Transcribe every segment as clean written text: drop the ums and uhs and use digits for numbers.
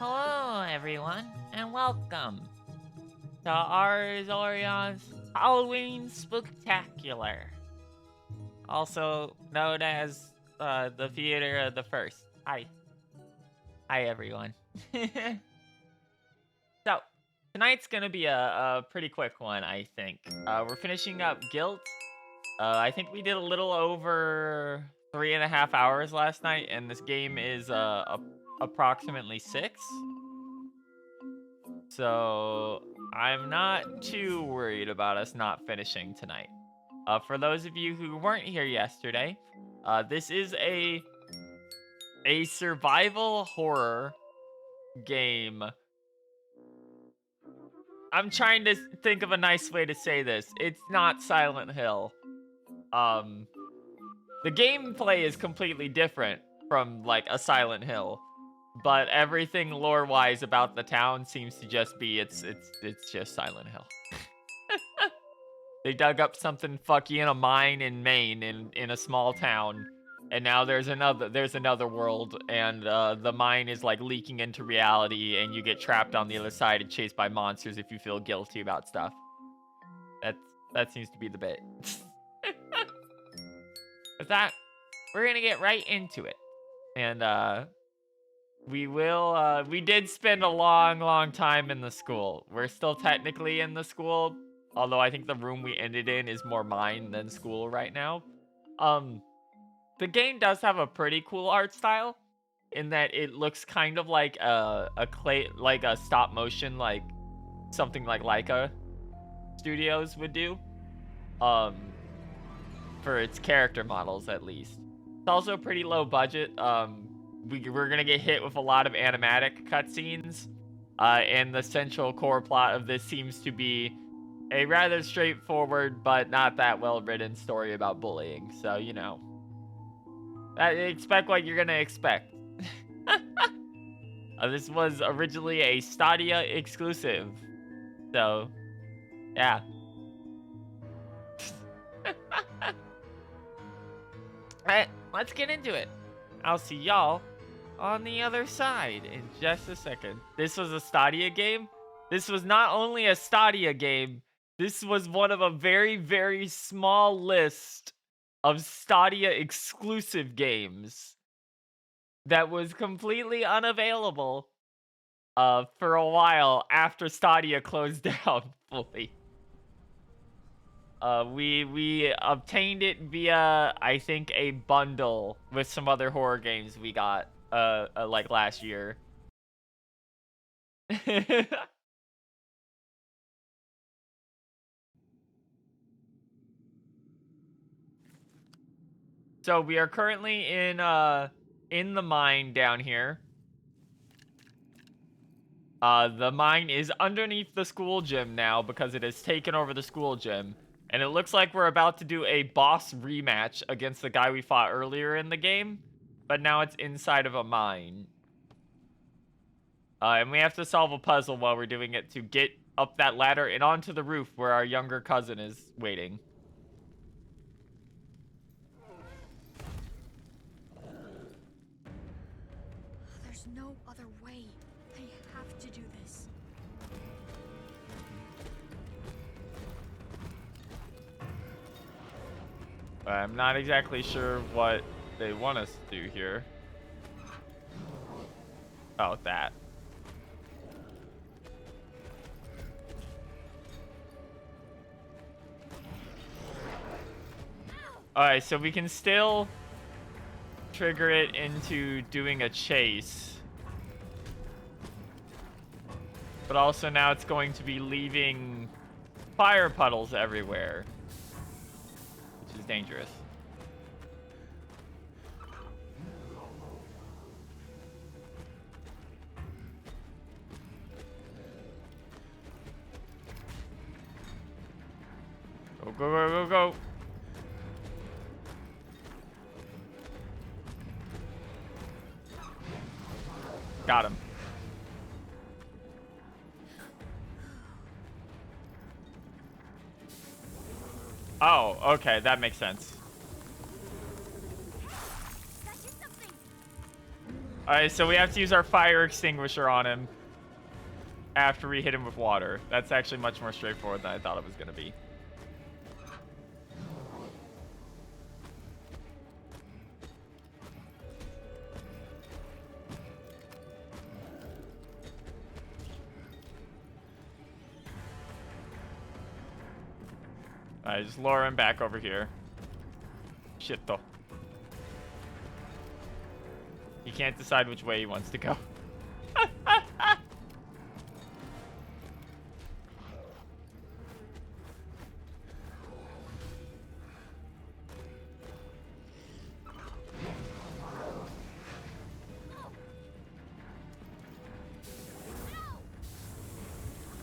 Hello, everyone, and welcome to ours Orion's Halloween Spooktacular, also known as the Theater of the First. Hi, everyone. So, tonight's gonna be a pretty quick one, I think. We're finishing up GYLT. I think we did a little over 3.5 hours last night, and this game is approximately 6. So I'm not too worried about us not finishing tonight. For those of you who weren't here yesterday, this is a survival horror game. I'm trying to think of a nice way to say this. It's not Silent Hill. The gameplay is completely different from like a Silent Hill, but everything lore-wise about the town seems to just be it's just Silent Hill. They dug up something fucky in a mine in Maine in a small town, and now there's another world, and the mine is like leaking into reality, and you get trapped on the other side and chased by monsters if you feel guilty about stuff. That seems to be the bit. With that, we're gonna get right into it, and we did spend a long time in the school. We're still technically in the school, although I think the room we ended in is more mine than school right now. The game does have a pretty cool art style in that it looks kind of like a clay, like a stop motion, like something like Leica Studios would do. For its character models at least. It's also pretty low budget. We're gonna get hit with a lot of animatic cutscenes, and the central core plot of this seems to be a rather straightforward but not that well written story about bullying. So you know, expect what you're gonna expect. This was originally a Stadia exclusive, so yeah. Alright, let's get into it. I'll see y'all on the other side in just a second. This was a Stadia game. This was not only a Stadia game, this was one of a very small list of Stadia exclusive games that was completely unavailable for a while after Stadia closed down fully. We obtained it via, I think, a bundle with some other horror games we got, like last year. So we are currently in the mine down here. The mine is underneath the school gym now because it has taken over the school gym. And it looks like we're about to do a boss rematch against the guy we fought earlier in the game. But now it's inside of a mine. And we have to solve a puzzle while we're doing it to get up that ladder and onto the roof where our younger cousin is waiting. There's no other way. I have to do this. I'm not exactly sure what they want us to do here. Oh, that. Alright, so we can still trigger it into doing a chase. But also now it's going to be leaving fire puddles everywhere, which is dangerous. Go. Got him. Oh, okay, that makes sense. Alright, so we have to use our fire extinguisher on him after we hit him with water. That's actually much more straightforward than I thought it was going to be. Alright, just lower him back over here. Shit, though. He can't decide which way he wants to go.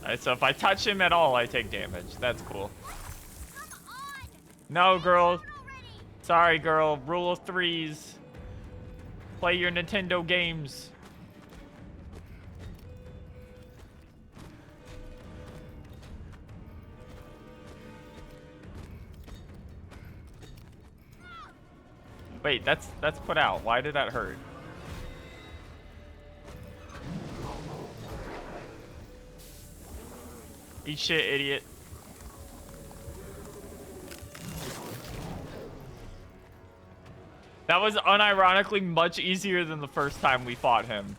Alright, so if I touch him at all, I take damage. That's cool. No, girl. Sorry, girl. Rule of threes. Play your Nintendo games. Wait, that's put out. Why did that hurt? Eat shit, idiot. That was unironically much easier than the first time we fought him.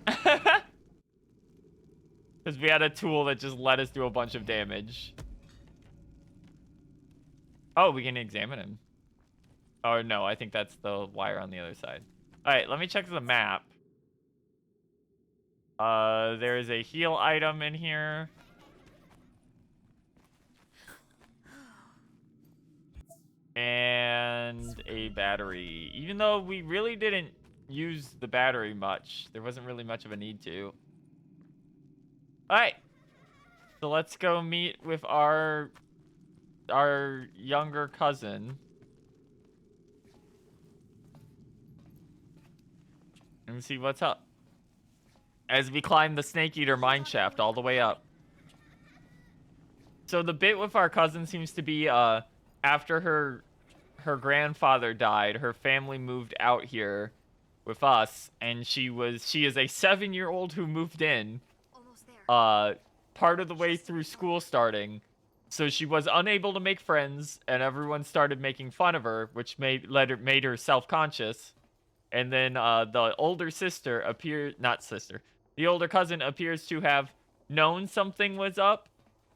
Because we had a tool that just let us do a bunch of damage. Oh, we can examine him. Oh, no, I think that's the wire on the other side. Alright, let me check the map. There is a heal item in here. And a battery. Even though we really didn't use the battery much, there wasn't really much of a need to. Alright. So let's go meet with our younger cousin. And see what's up. As we climb the Snake Eater mine shaft all the way up. So the bit with our cousin seems to be, after her grandfather died, her family moved out here with us, and she is a 7-year-old who moved in part of the way through school starting. So she was unable to make friends, and everyone started making fun of her, which made her self-conscious. And then the older sister the older cousin appears to have known something was up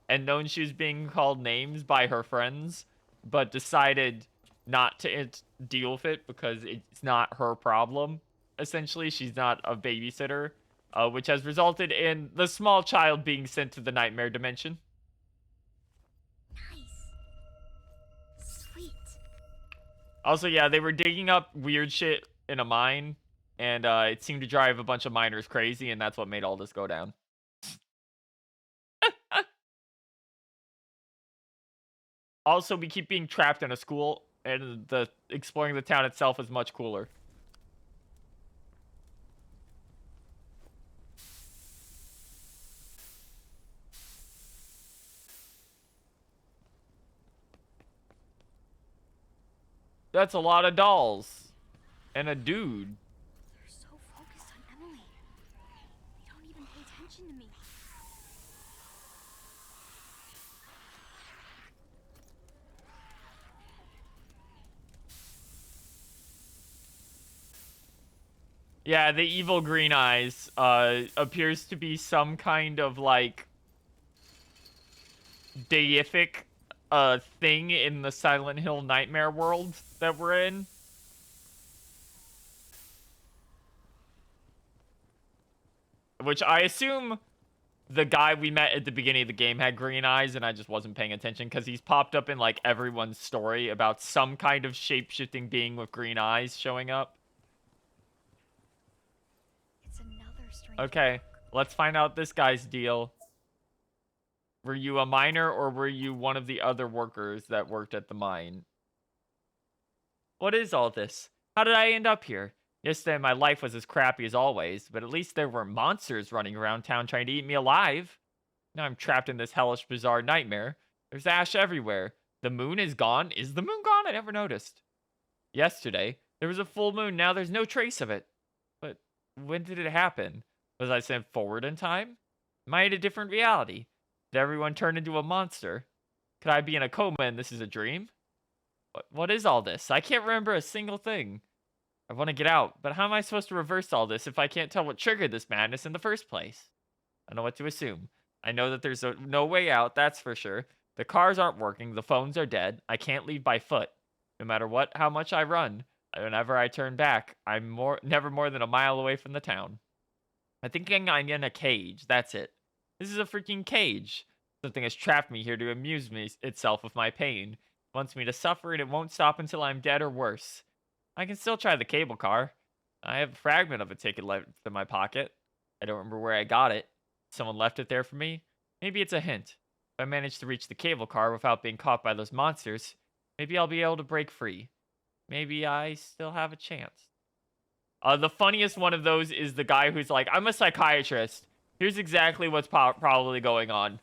and known she was being called names by her friends, but decided not to deal with it because it's not her problem. Essentially, she's not a babysitter, which has resulted in the small child being sent to the nightmare dimension. Nice. Sweet. Also, yeah, they were digging up weird shit in a mine, and it seemed to drive a bunch of miners crazy, and that's what made all this go down. Also, we keep being trapped in a school, and exploring the town itself is much cooler. That's a lot of dolls. And a dude. You're so focused on Emily. You don't even pay attention to me. Yeah, the evil green eyes appears to be some kind of, like, deific thing in the Silent Hill nightmare world that we're in. Which I assume the guy we met at the beginning of the game had green eyes, and I just wasn't paying attention because he's popped up in, like, everyone's story about some kind of shape-shifting being with green eyes showing up. It's another strange Okay, let's find out this guy's deal. Were you a miner, or were you one of the other workers that worked at the mine? What is all this? How did I end up here? Yesterday, my life was as crappy as always, but at least there were monsters running around town trying to eat me alive. Now I'm trapped in this hellish, bizarre nightmare. There's ash everywhere. The moon is gone. Is the moon gone? I never noticed. Yesterday, there was a full moon. Now there's no trace of it. But When did it happen? Was I sent forward in time? Am I in a different reality? Did everyone turn into a monster? Could I be in a coma and this is a dream? What is all this? I can't remember a single thing. I want to get out, but how am I supposed to reverse all this if I can't tell what triggered this madness in the first place? I don't know what to assume. I know that there's no way out, that's for sure. The cars aren't working, the phones are dead. I can't leave by foot. No matter how much I run, whenever I turn back, I'm never more than a mile away from the town. I think I'm in a cage, that's it. This is a freaking cage. Something has trapped me here to amuse itself with my pain. It wants me to suffer and it won't stop until I'm dead or worse. I can still try the cable car. I have a fragment of a ticket left in my pocket. I don't remember where I got it. Someone left it there for me. Maybe it's a hint. If I manage to reach the cable car without being caught by those monsters, maybe I'll be able to break free. Maybe I still have a chance. The funniest one of those is the guy who's like, I'm a psychiatrist. Here's exactly what's probably going on.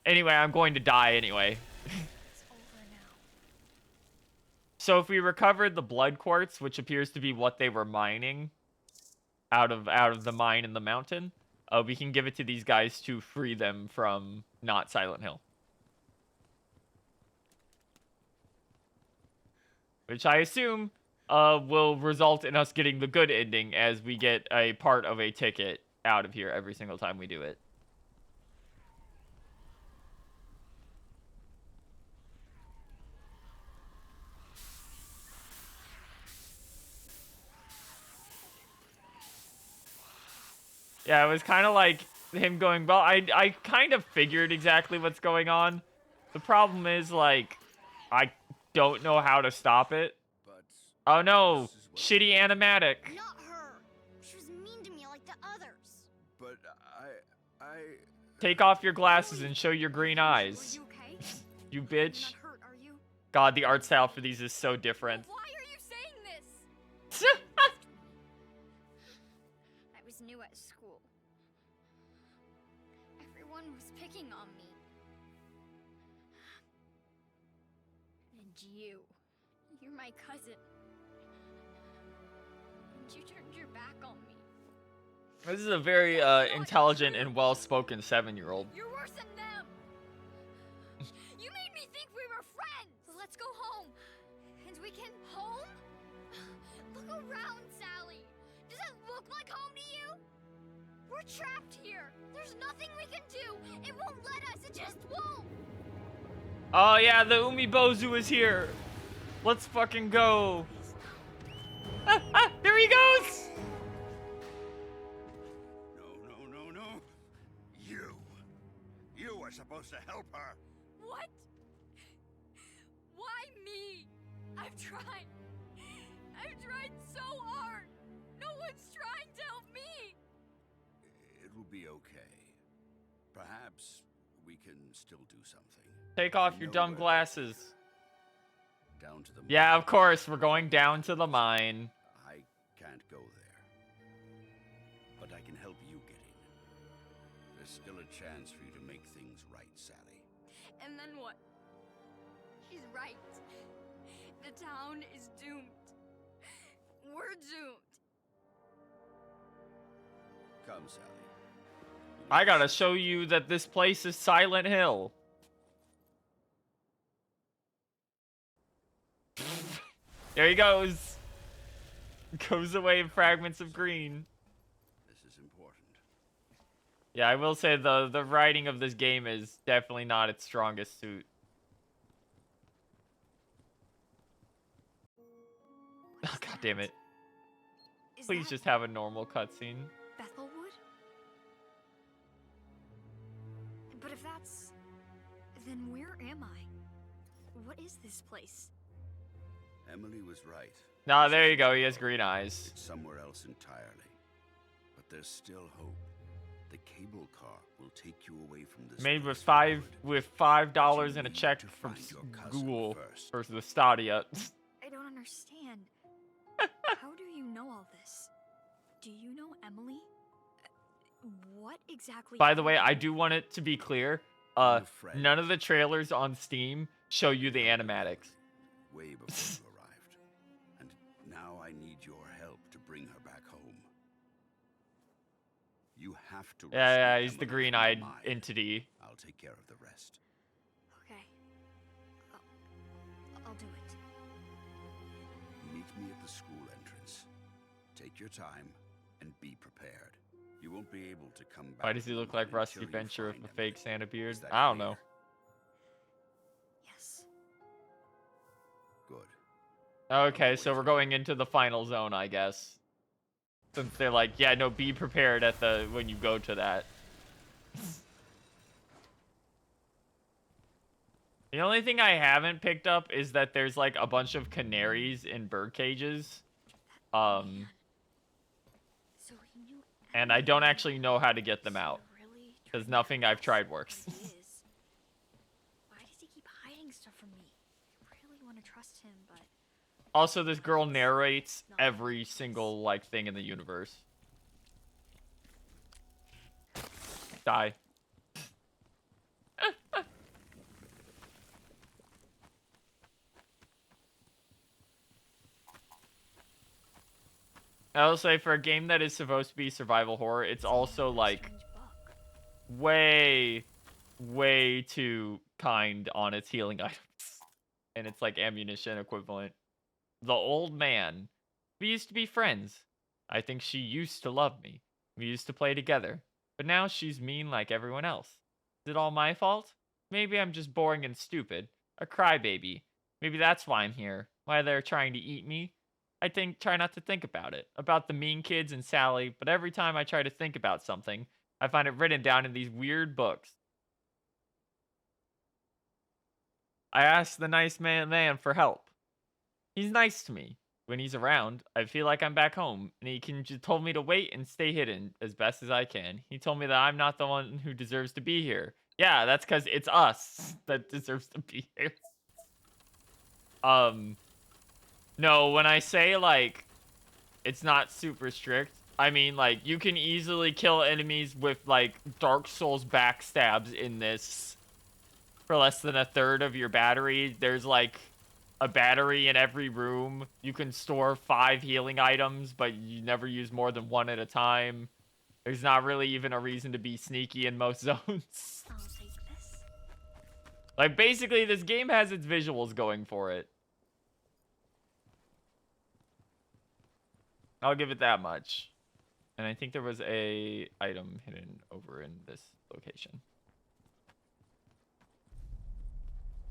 Anyway, I'm going to die anyway. It's over now. So if we recovered the blood quartz, which appears to be what they were mining out of the mine in the mountain, we can give it to these guys to free them from not Silent Hill. Which I assume will result in us getting the good ending as we get a part of a ticket out of here every single time we do it. Yeah, it was kind of like him going, well, I kind of figured exactly what's going on. The problem is, like, I don't know how to stop it. Oh no, shitty animatic. Not her. She was mean to me like the others. But I... Take off your glasses and show your green eyes. Are you okay? You You're bitch. not hurt, are you? God, the art style for these is so different. Why are you saying this? I was new at school. Everyone was picking on me. And you're my cousin. And you turned your back on me. This is a very intelligent and well-spoken 7-year-old. You're worse than them. You made me think we were friends. Let's go home. And we can home? Look around, Sally. Does it look like home to you? We're trapped here. There's nothing we can do. It won't let us. It just won't. Oh yeah, the Umibozu is here. Let's fucking go. There he goes. No. You are supposed to help her. What? Why me? I've tried so hard. No one's trying to help me. It will be okay. Perhaps we can still do something. Take off your dumb glasses. Down to the mine. Yeah, of course, we're going down to the mine. I can't go there. But I can help you get in. There's still a chance for you to make things right, Sally. And then what? She's right. The town is doomed. We're doomed. Come, Sally. I gotta show you that this place is Silent Hill. There he goes. Goes away in fragments of green. This is important. Yeah, I will say the writing of this game is definitely not its strongest suit. Oh, God damn it. Is Please that just have a normal cutscene. Bethelwood? But if that's... then where am I? What is this place? Emily was right. Nah, there you go. He has green eyes. It's somewhere else entirely. But there's still hope. The cable car will take you away from this Made with place $5 and a need check to from find your cousin Google first. versus the Stadia. I don't understand. How do you know all this? Do you know Emily? What exactly... By the way, I do want it to be clear. friend. None of the trailers on Steam show you the animatics. Way before you arrived. And now I need your help to bring her back home. You have to Yeah, yeah, rescue he's the Emily from green-eyed mine. entity. I'll take care of the rest. Okay. I'll do it. Meet me at the school entrance. Take your time and be prepared. You won't be able to come back. Why does he from look mine like Rusty until you Venture with find a fake Emily. Santa beard? Is that I don't clear? know. Yes. Good. Okay, so we're going into the final zone, I guess. Since they're like, yeah, no, be prepared at the when you go to that. The only thing I haven't picked up is that there's like a bunch of canaries in bird cages. Man. So he knew And I don't everything. actually know how to get them So out. you're really Because trying to nothing help I've us? tried works. He is. Why does he keep hiding stuff from me? I really want to trust him, but Also, this girl narrates every single like thing in the universe. Die. I will say, for a game that is supposed to be survival horror, it's also like strange book. way, way too kind on its healing items. And it's like ammunition equivalent. The old man. We used to be friends. I think she used to love me. We used to play together. But now she's mean like everyone else. Is it all my fault? Maybe I'm just boring and stupid. A crybaby. Maybe that's why I'm here. Why they're trying to eat me. Try not to think about it. About the mean kids and Sally, but every time I try to think about something, I find it written down in these weird books. I asked the nice man for help. He's nice to me. When he's around, I feel like I'm back home, and he just told me to wait and stay hidden as best as I can. He told me that I'm not the one who deserves to be here. Yeah, that's because it's us that deserves to be here. No, when I say, like, it's not super strict, I mean, like, you can easily kill enemies with, like, Dark Souls backstabs in this for less than a third of your battery. There's, like, a battery in every room. You can store 5 healing items, but you never use more than 1 at a time. There's not really even a reason to be sneaky in most zones. I'll take this. Like, basically, this game has its visuals going for it. I'll give it that much. And I think there was a item hidden over in this location.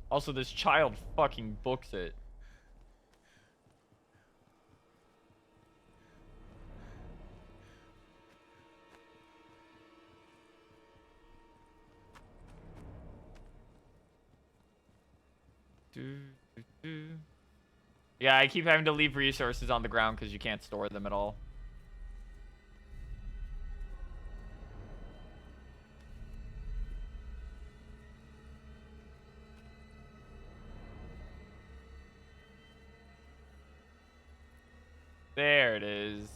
Also, this child fucking books it. Yeah, I keep having to leave resources on the ground because you can't store them at all. There it is.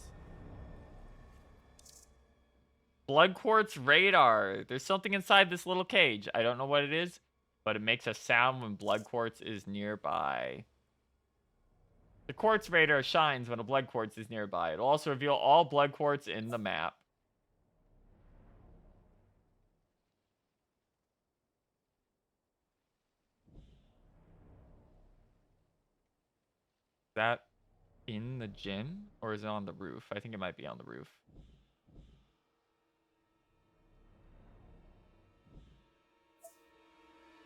Blood quartz radar. There's something inside this little cage. I don't know what it is, but it makes a sound when blood quartz is nearby. The quartz radar shines when a blood quartz is nearby. It'll also reveal all blood quartz in the map. Is that in the gym? Or is it on the roof? I think it might be on the roof.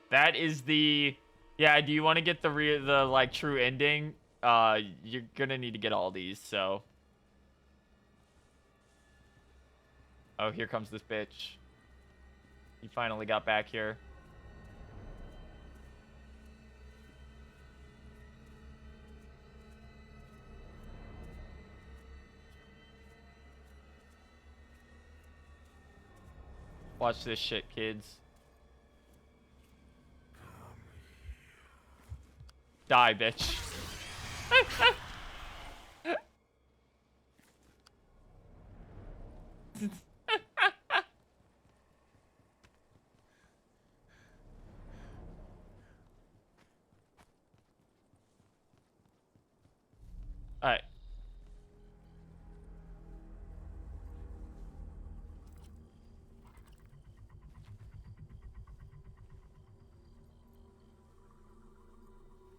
That is the... Yeah, do you want to get the like true ending? You're gonna need to get all these, so... Oh, here comes this bitch. He finally got back here. Watch this shit, kids. Die, bitch. Alright.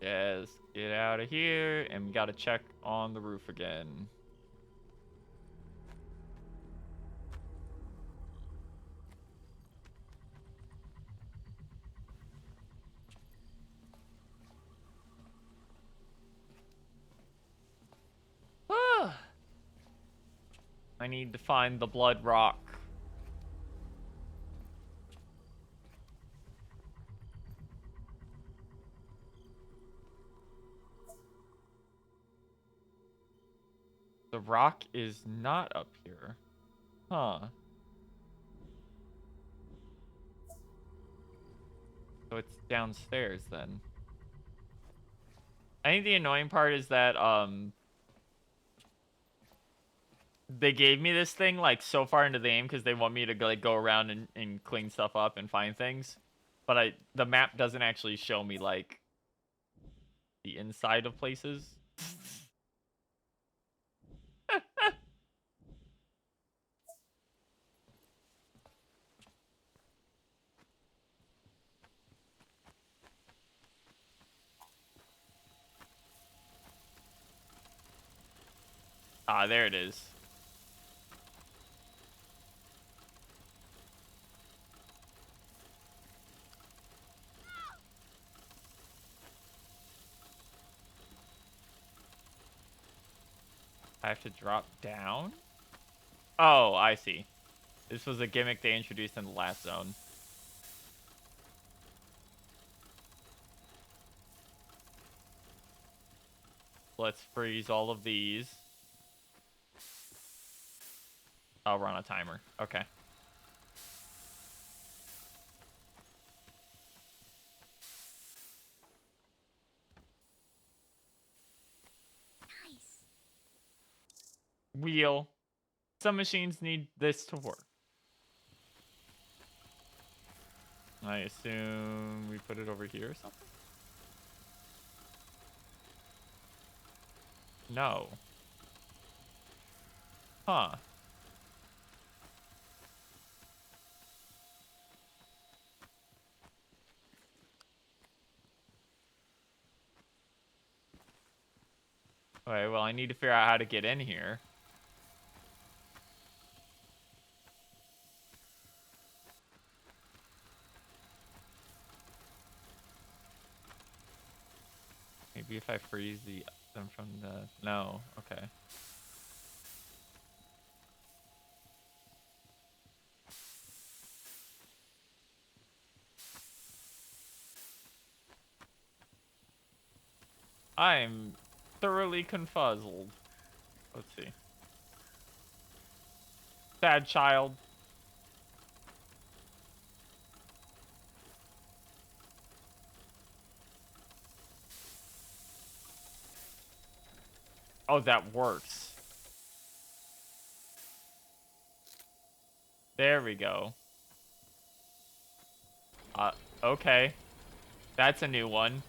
Yes, get out of here, and we gotta check on the roof again. I need to find the blood rock. The rock is not up here. Huh. So it's downstairs then. I think the annoying part is that they gave me this thing like so far into the game because they want me to like go around and clean stuff up and find things. But the map doesn't actually show me like the inside of places. Ah, there it is. I have to drop down? Oh, I see. This was a gimmick they introduced in the last zone. Let's freeze all of these. Oh, we're on a timer. Okay. Nice. Wheel. Some machines need this to work. I assume we put it over here or something? No. Huh. Okay, well, I need to figure out how to get in here. Maybe if I freeze them from the... No, okay. I'm thoroughly confuzzled. Let's see. Sad child. Oh, that works. There we go. Okay. That's a new one.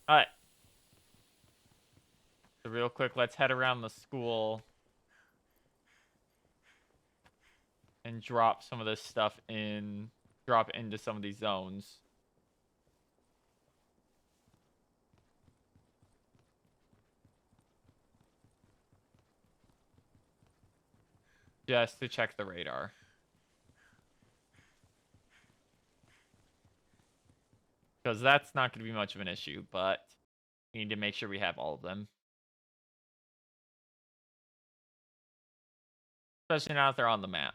Alright. So real quick, let's head around the school and drop some of this stuff in. Drop into some of these zones. Just to check the radar. Because that's not going to be much of an issue, but we need to make sure we have all of them. Especially now that they're on the map.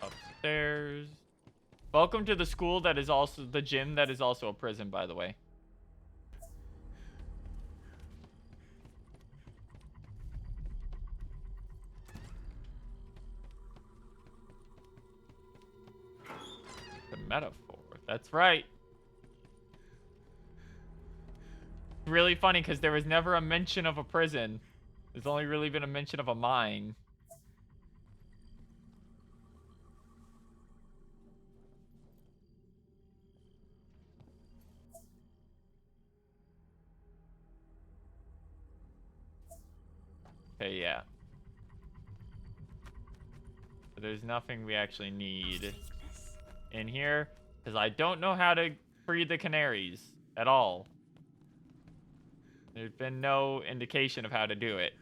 Upstairs. Welcome to the school that is also the gym that is also a prison, by the way. The metaphor. That's right. Really funny because there was never a mention of a prison. There's only really been a mention of a mine. Okay, yeah. So there's nothing we actually need in here, because I don't know how to free the canaries at all. There's been no indication of how to do it.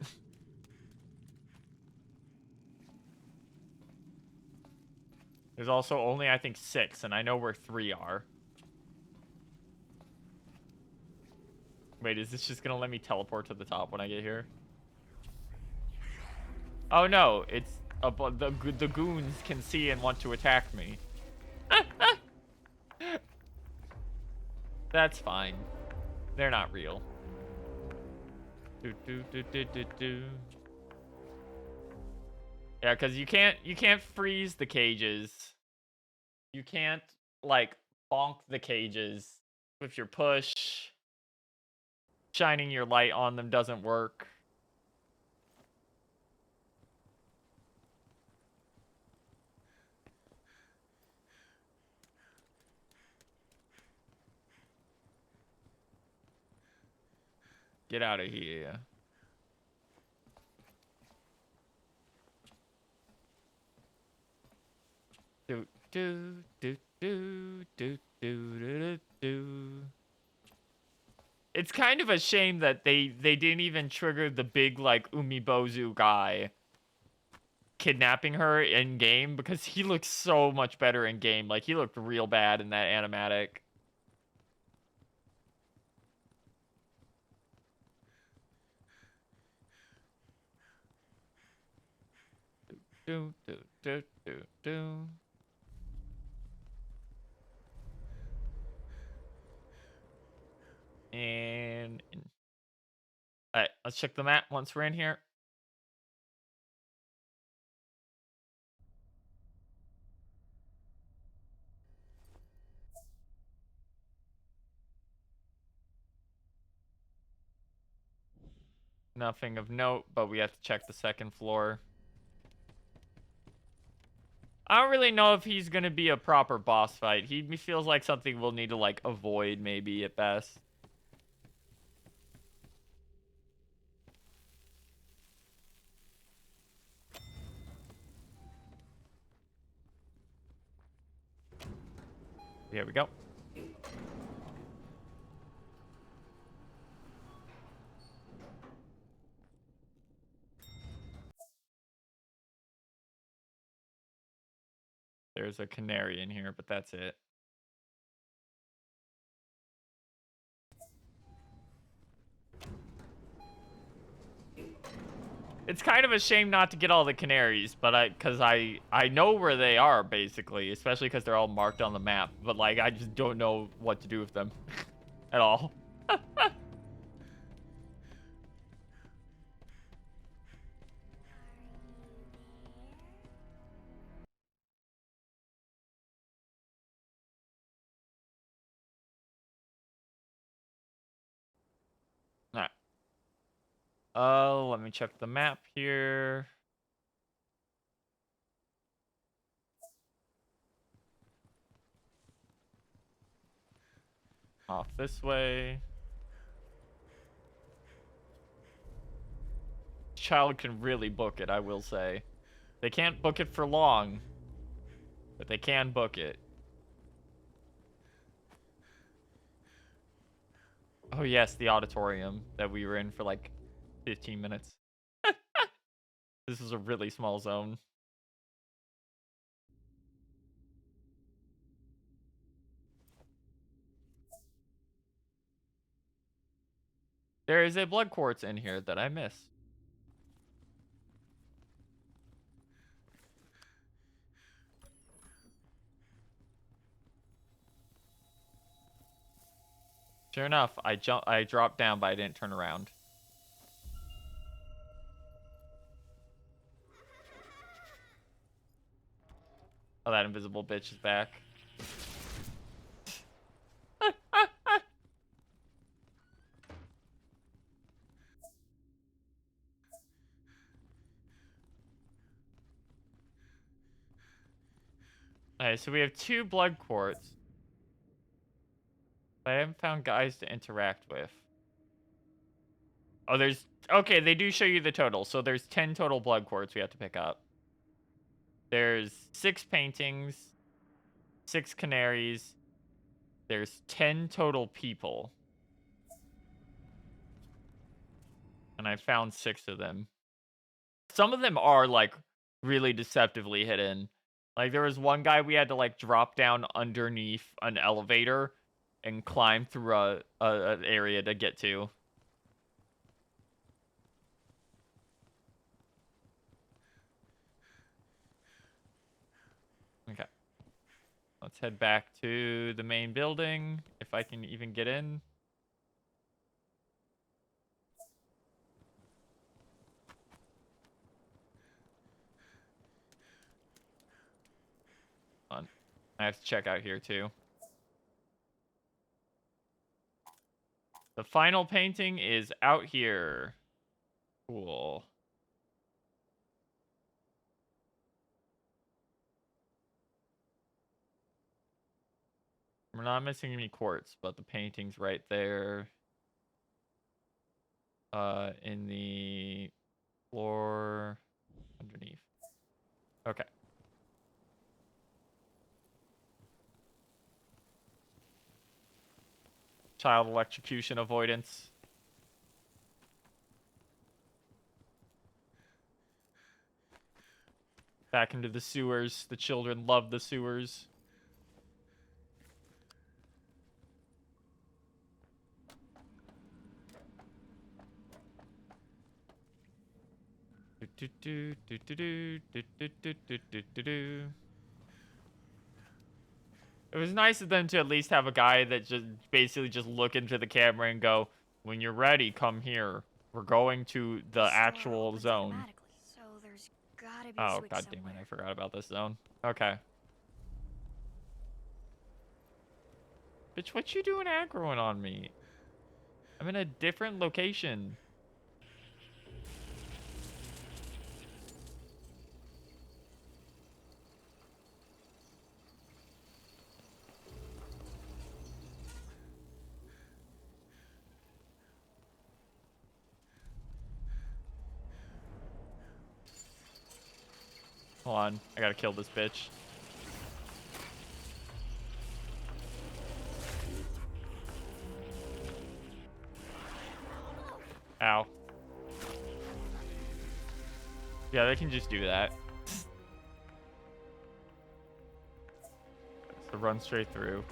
There's also only, I think, 6, and I know where 3 are. Wait, is this just gonna let me teleport to the top when I get here? Oh no, it's the goons can see and want to attack me. That's fine. They're not real. Do do do do do do. Yeah, because you can't freeze the cages. You can't like bonk the cages with your push. Shining your light on them doesn't work. Get out of here. Do do do do do do do do. It's kind of a shame that they didn't even trigger the big like Umibozu guy kidnapping her in game, because he looks so much better in game. Like he looked real bad in that animatic. Do do do do do. And all right, let's check the map once we're in here. Nothing of note, but we have to check the second floor. I don't really know if he's gonna be a proper boss fight. He feels like something we'll need to like avoid maybe at best. Here we go. There's a canary in here, but that's it. It's kind of a shame not to get all the canaries, but cuz I know where they are basically, especially cuz they're all marked on the map, but like I just don't know what to do with them at all. All right. Oh, let me check the map here. Off this way. Child can really book it, I will say. They can't book it for long, but they can book it. Oh yes, the auditorium that we were in for like 15 minutes. This is a really small zone. There is a blood quartz in here that I missed. Sure enough, I dropped down, but I didn't turn around. Oh, that invisible bitch is back. Alright, so we have 2 blood quartz. But I haven't found guys to interact with. Oh, there's... Okay, they do show you the total. So there's 10 total blood quartz we have to pick up. There's 6 paintings, 6 canaries. There's 10 total people. And I found 6 of them. Some of them are, like, really deceptively hidden. Like, there was one guy we had to, like, drop down underneath an elevator and climb through an area to get to. Okay. Let's head back to the main building, if I can even get in. Hold on. I have to check out here, too. The final painting is out here. Cool. We're not missing any quartz, but the painting's right there. In the floor underneath. Okay. Child electrocution avoidance. Back into the sewers. The children love the sewers. It was nice of them to at least have a guy that just basically just look into the camera and go, "When you're ready, come here. We're going to the actual zone." So there's gotta be a Oh, switch god damn it, somewhere. I forgot about this zone. Okay. Bitch, what you doing aggroing on me? I'm in a different location. Hold on, I gotta kill this bitch. Ow. Yeah, they can just do that. So run straight through.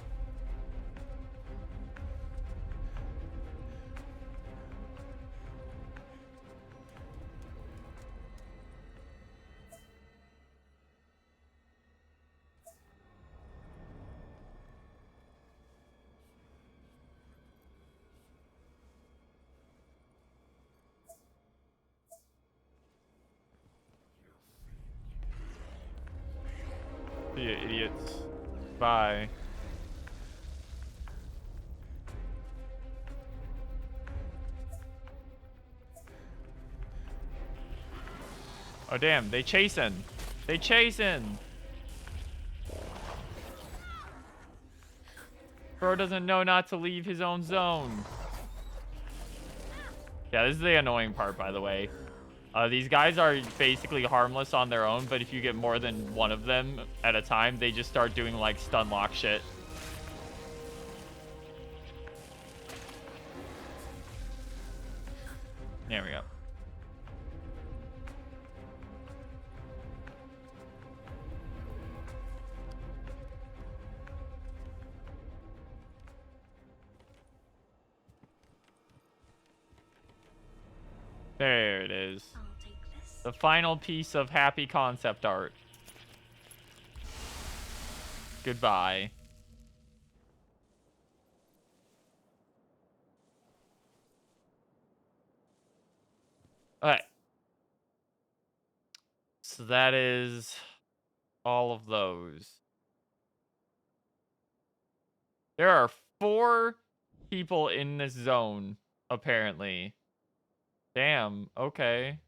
See ya, idiots. Bye. Oh damn, they chasing. They chasing. Bro doesn't know not to leave his own zone. Yeah, this is the annoying part, by the way. These guys are basically harmless on their own, but if you get more than one of them at a time, they just start doing, like, stun lock shit. There we go. There it is. I'll take this. The final piece of happy concept art. Goodbye. Alright. So that is all of those. There are 4 people in this zone, apparently. Damn, okay.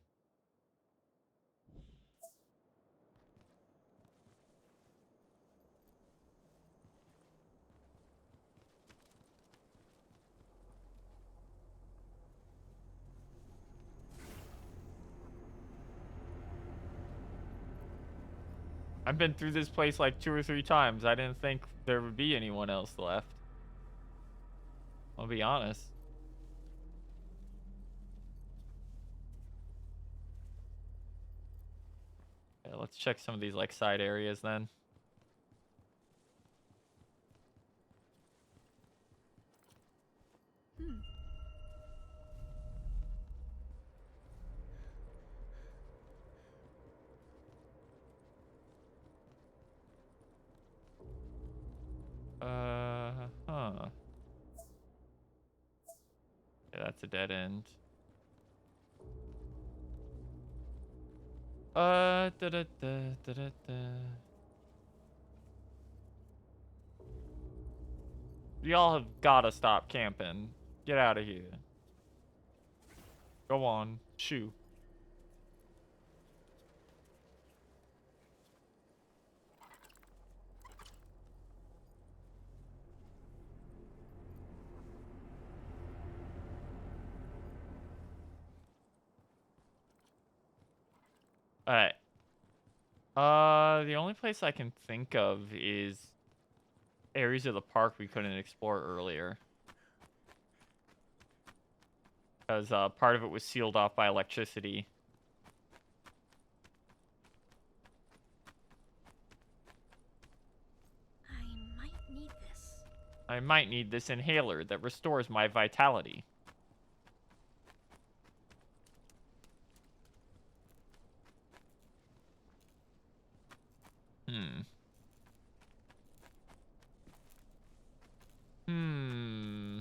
I've been through this place like 2 or 3 times. I didn't think there would be anyone else left. I'll be honest. Yeah, let's check some of these like side areas then. Huh. Yeah, that's a dead end. Da da da da da da. Y'all have gotta stop camping. Get out of here. Go on. Shoo. Alright. The only place I can think of is areas of the park we couldn't explore earlier. Because part of it was sealed off by electricity. I might need this. I might need this inhaler that restores my vitality. Hmm. Hmm.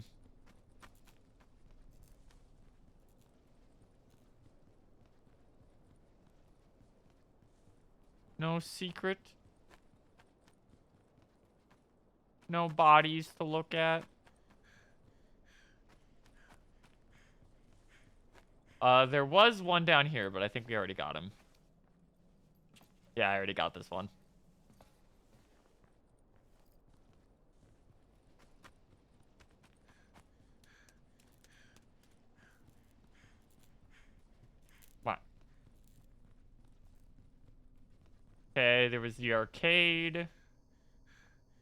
No secret. No bodies to look at. There was one down here, but I think we already got him. Yeah, I already got this one. What? Okay, there was the arcade.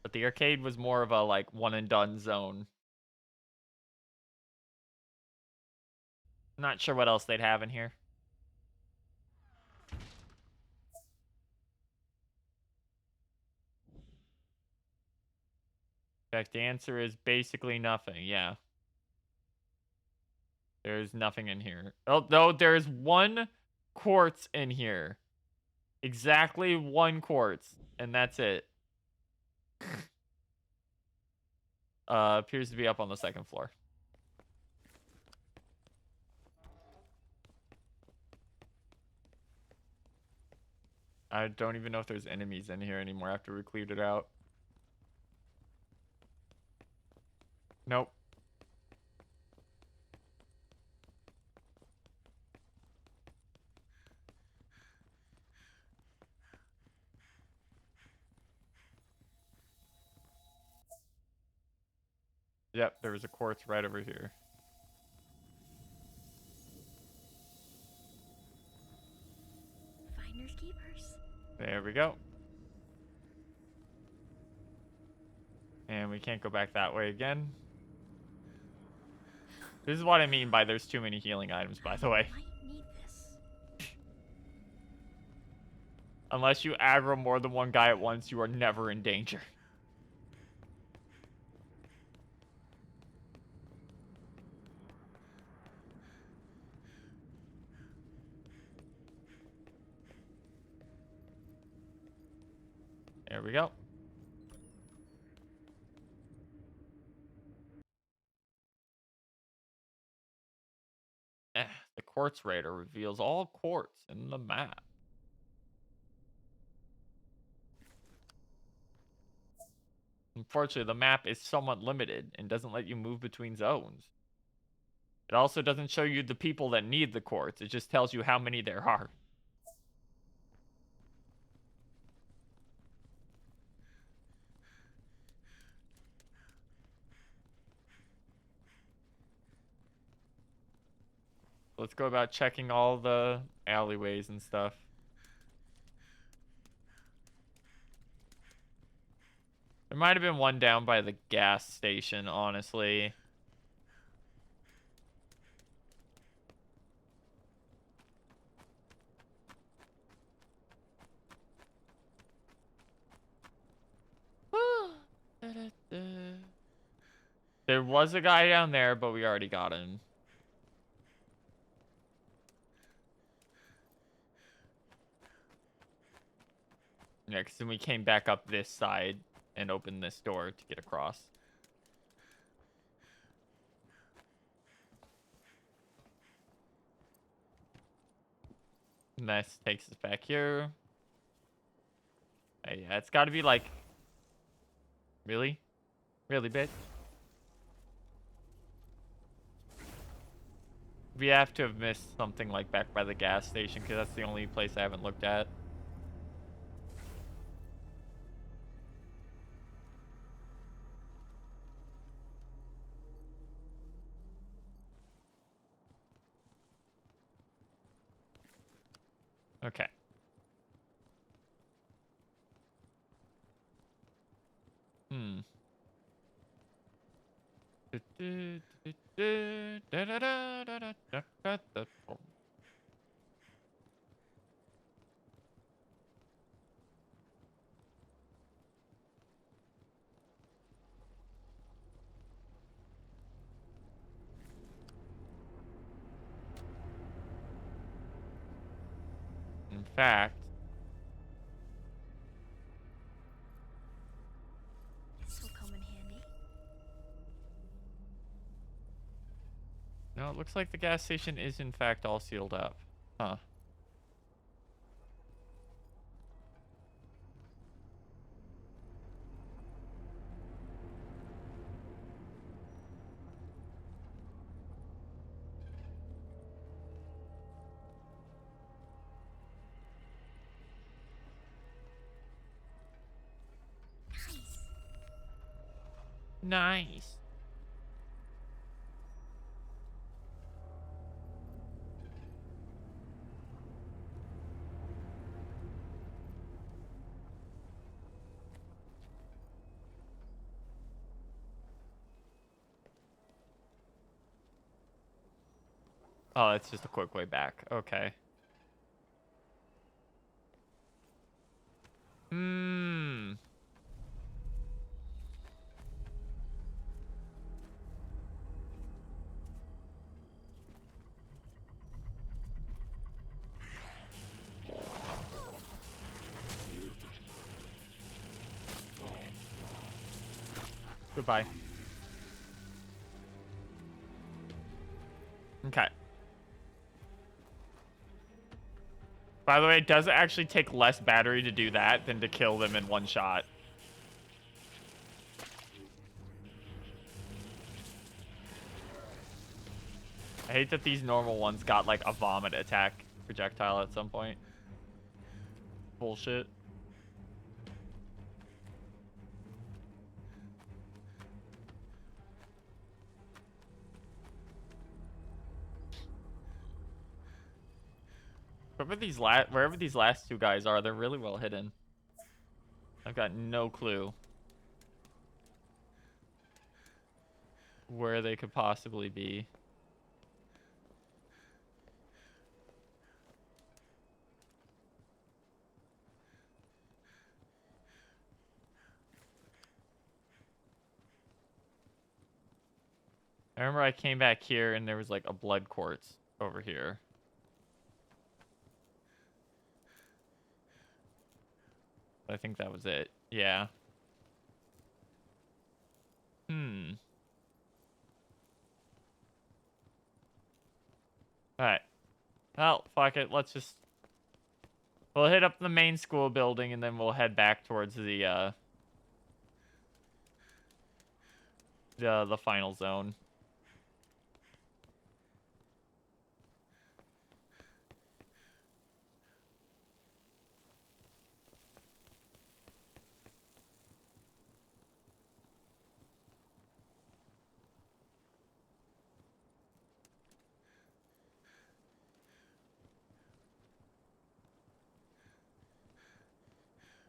But the arcade was more of a, like, one and done zone. Not sure what else they'd have in here. In fact, the answer is basically nothing, yeah. There's nothing in here. Oh, no, there's one quartz in here. Exactly one quartz, and that's it. Appears to be up on the second floor. I don't even know if there's enemies in here anymore after we cleared it out. Nope. Yep, there was a quartz right over here. Finders keepers. There we go. And we can't go back that way again. This is what I mean by there's too many healing items, by the way. Might need this. Unless you aggro more than one guy at once, you are never in danger. There we go. The quartz radar reveals all quartz in the map. Unfortunately, the map is somewhat limited and doesn't let you move between zones. It also doesn't show you the people that need the quartz. It just tells you how many there are. Let's go about checking all the alleyways and stuff. There might have been one down by the gas station, honestly. There was a guy down there, but we already got him. Yeah, because then we came back up this side and opened this door to get across. And this takes us back here. Hey, yeah, it's got to be like... Really? Really, bitch? We have to have missed something like back by the gas station, because that's the only place I haven't looked at. Okay. Hmm. In fact, This will come in handy. no, it looks like the gas station is in fact all sealed up. Huh. Nice. Nice. Oh, it's just a quick way back. Okay. Hmm. Goodbye. Okay. By the way, does it actually take less battery to do that than to kill them in one shot? I hate that these normal ones got like a vomit attack projectile at some point. Bullshit. Wherever these last two guys are, they're really well hidden. I've got no clue where they could possibly be. I remember I came back here and there was like a blood quartz over here. I think that was it. Yeah. Hmm. Alright. Well, fuck it. We'll hit up the main school building and then we'll head back towards the final zone.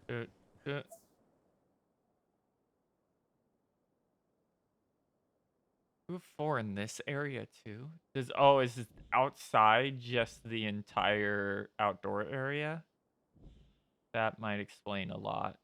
Uh, uh. 2, 4 in this area too? Is it outside just the entire outdoor area? That might explain a lot.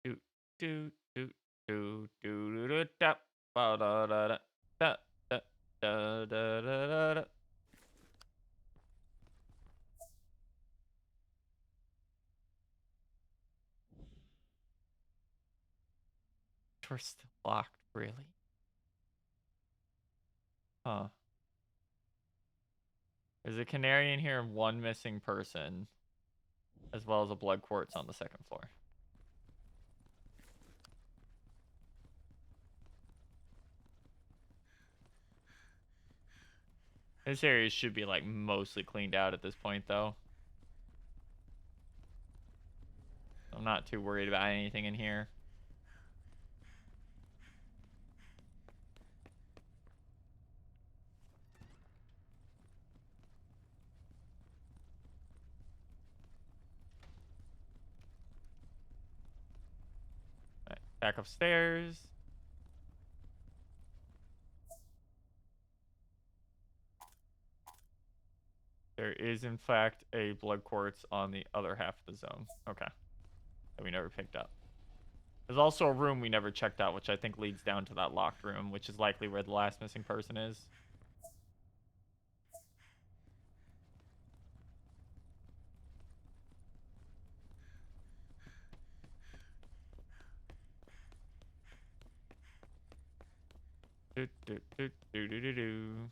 Do do do do do do da ba da da da da da da da da da. We're still locked, really? Huh. There's a canary in here and one missing person, as well as a blood quartz on the second floor. This area should be like mostly cleaned out at this point, though. I'm not too worried about anything in here. All right, back upstairs. There is, in fact, a blood quartz on the other half of the zone. Okay. That we never picked up. There's also a room we never checked out, which I think leads down to that locked room, which is likely where the last missing person is. Do, do, do, do, do, do, do.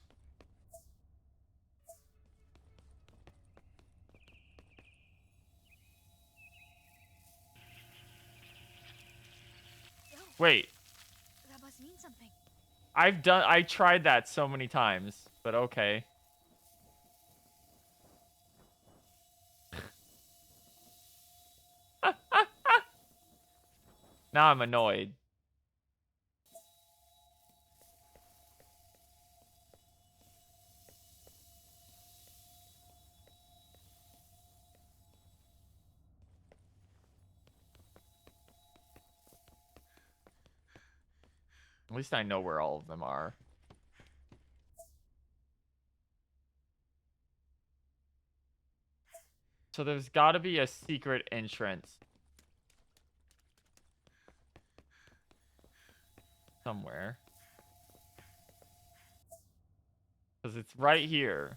Yo, Wait, that must mean something. I tried that so many times, but okay. Now I'm annoyed. At least I know where all of them are. So there's got to be a secret entrance somewhere. Because it's right here.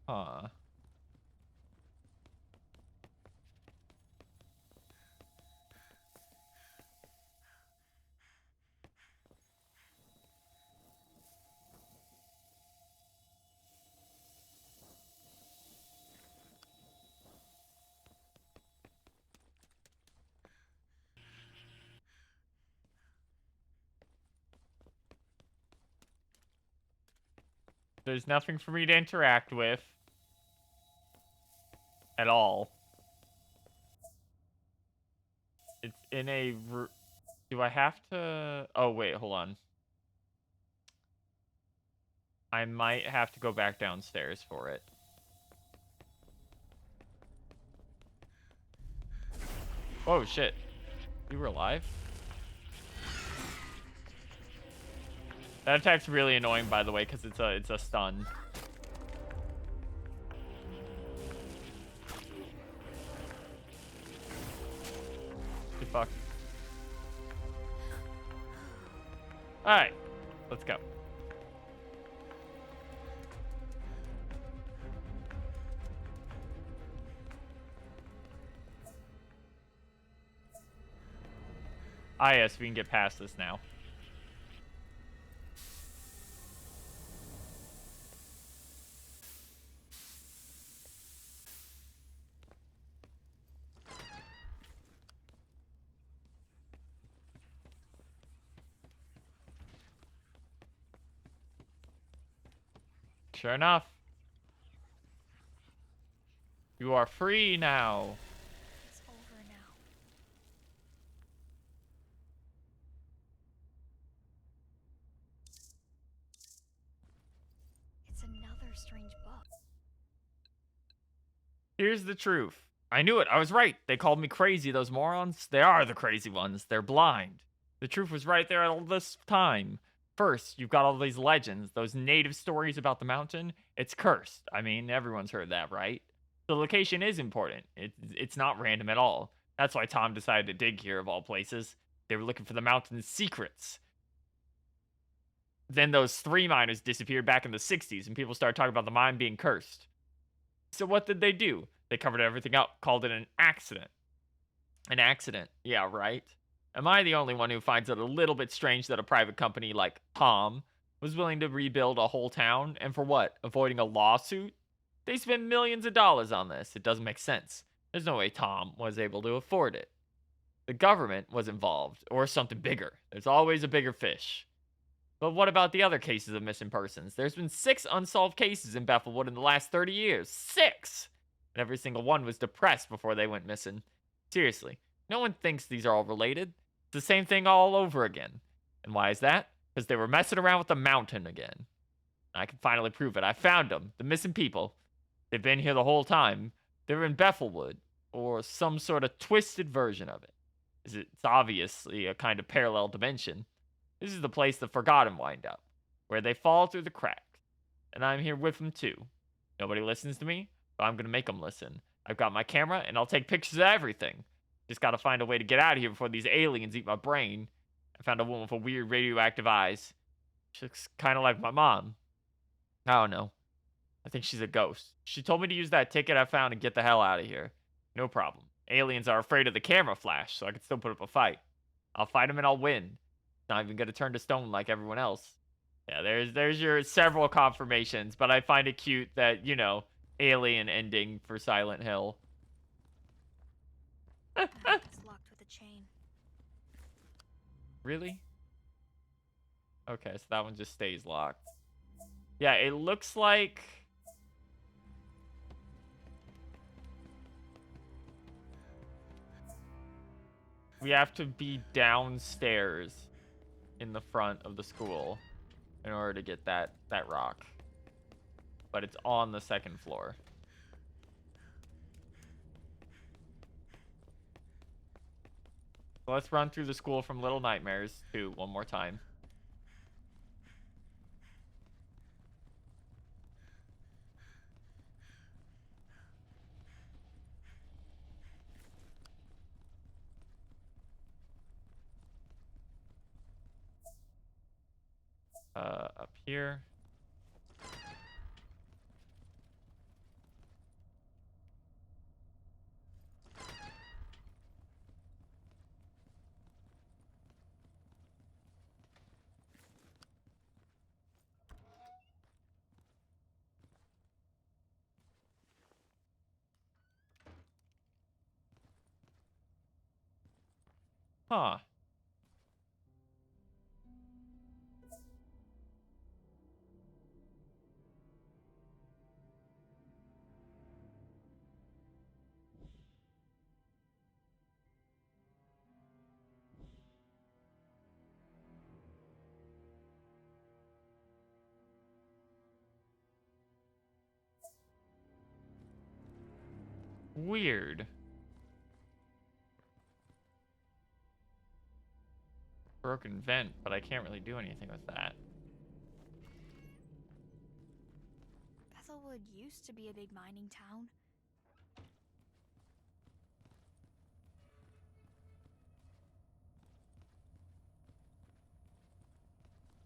Huh. There's nothing for me to interact with. At all. It's in a... Do I have to... Oh, wait, hold on. I might have to go back downstairs for it. Oh, shit. You were alive? That attack's really annoying, by the way, because it's a stun. Good fuck. Alright. Let's go. Ah, yes, we can get past this now. Sure enough. You are free now. It's over now. It's another strange book. Here's the truth. I knew it. I was right. They called me crazy, those morons. They are the crazy ones. They're blind. The truth was right there all this time. First, you've got all these legends, those native stories about the mountain. It's cursed. I mean, everyone's heard that, right? The location is important. It's not random at all. That's why Tom decided to dig here, of all places. They were looking for the mountain's secrets. Then those 3 miners disappeared back in the 60s, and people started talking about the mine being cursed. So what did they do? They covered everything up, called it an accident. An accident. Yeah, right. Am I the only one who finds it a little bit strange that a private company like Tom was willing to rebuild a whole town? And for what? Avoiding a lawsuit? They spent millions of dollars on this. It doesn't make sense. There's no way Tom was able to afford it. The government was involved, or something bigger. There's always a bigger fish. But what about the other cases of missing persons? There's been 6 unsolved cases in Bethelwood in the last 30 years. 6! And every single one was depressed before they went missing. Seriously, no one thinks these are all related. It's the same thing all over again. And why is that? Because they were messing around with the mountain again. I can finally prove it. I found them. The missing people. They've been here the whole time. They're in Bethelwood, or some sort of twisted version of it. It's obviously a kind of parallel dimension. This is the place the Forgotten wind up, where they fall through the cracks. And I'm here with them too. Nobody listens to me, but I'm going to make them listen. I've got my camera, and I'll take pictures of everything. Just got to find a way to get out of here before these aliens eat my brain. I found a woman with weird radioactive eyes. She looks kind of like my mom. I don't know. I think she's a ghost. She told me to use that ticket I found and get the hell out of here. No problem. Aliens are afraid of the camera flash, so I can still put up a fight. I'll fight them and I'll win. Not even gonna turn to stone like everyone else. Yeah, there's your several confirmations, but I find it cute that, you know, alien ending for Silent Hill. It's locked with a chain. Really? Okay, so that one just stays locked. Yeah, it looks like... we have to be downstairs in the front of the school in order to get that rock. But it's on the 2nd floor. So let's run through the school from Little Nightmares 2 one more time. Up here. Huh. Weird. Broken vent, but I can't really do anything with that. Bethelwood used to be a big mining town.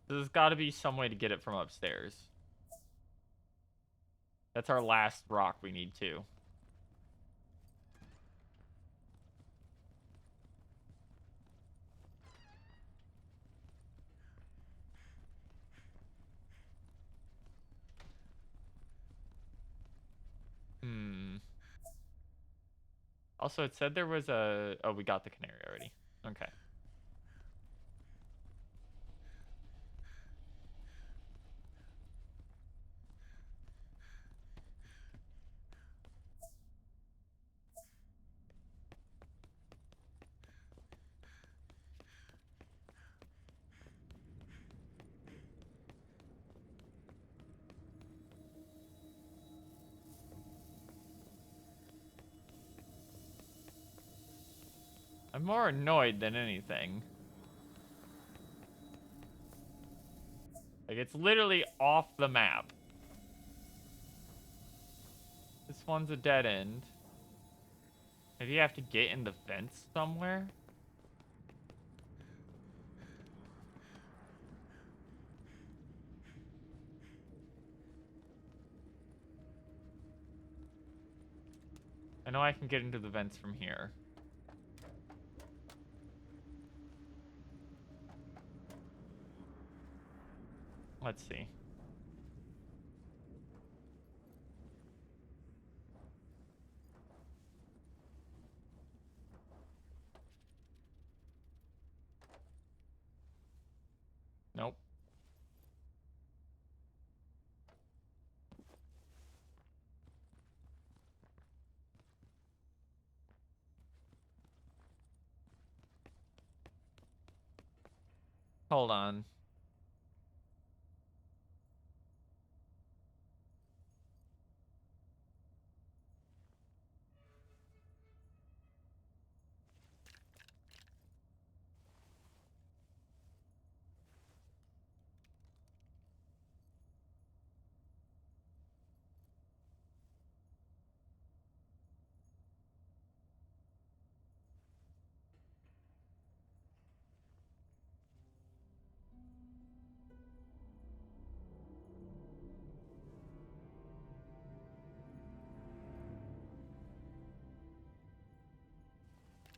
There's got to be some way to get it from upstairs. That's our last rock we need too. Also, it said there was a... oh, we got the canary already. Okay. I'm more annoyed than anything. Like, it's literally off the map. This one's a dead end. Maybe you have to get in the vents somewhere? I know I can get into the vents from here. Let's see. Nope. Hold on.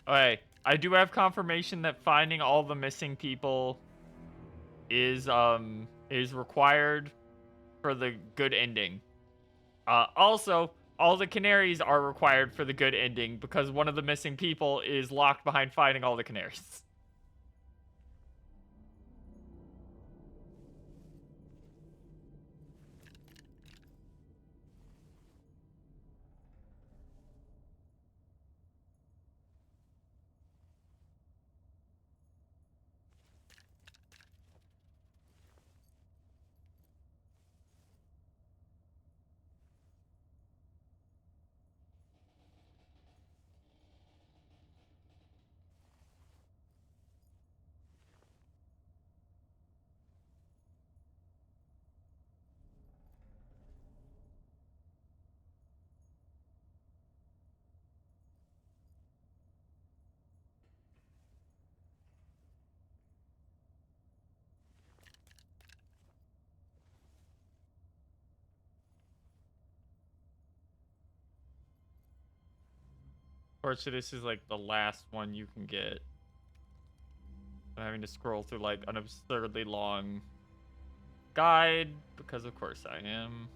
Okay, I do have confirmation that finding all the missing people is required for the good ending. Also, all the canaries are required for the good ending because one of the missing people is locked behind finding all the canaries. Fortunately, this is like the last one you can get. I'm having to scroll through like an absurdly long guide because of course I am.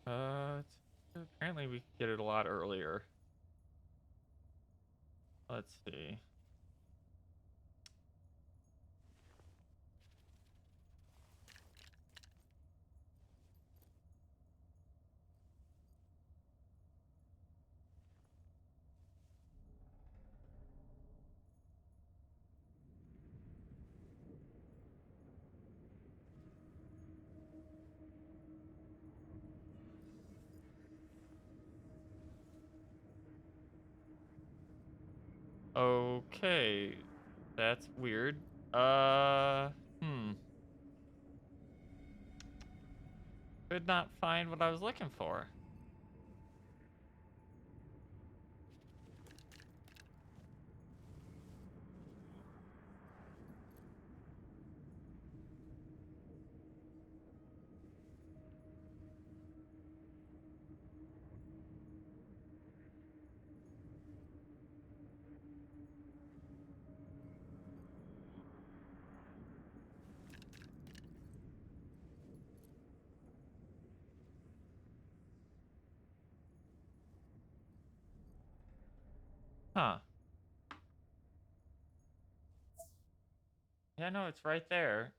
Uh, apparently we could get it a lot earlier. Let's see. Okay, that's weird. Hmm. Could not find what I was looking for. Huh. Yeah, no, it's right there.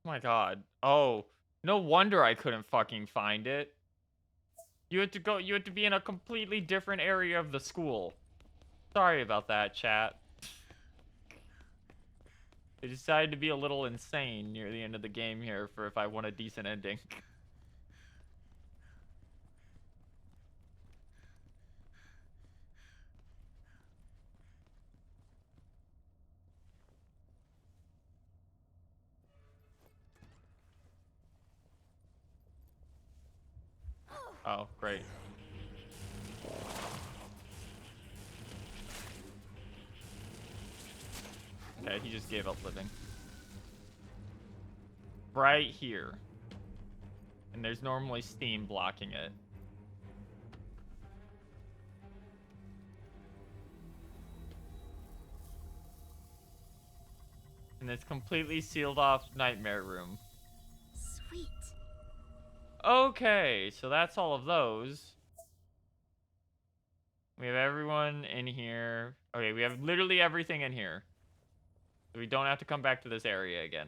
Oh my god. Oh, no wonder I couldn't fucking find it. You had to go, you had to be in a completely different area of the school. Sorry about that, chat. I decided to be a little insane near the end of the game here for if I want a decent ending. Oh, great. Okay, he just gave up living. Right here. And there's normally steam blocking it. And it's completely sealed off nightmare room. Sweet. Okay, so that's all of those. We have everyone in here. Okay, we have literally everything in here. So we don't have to come back to this area again.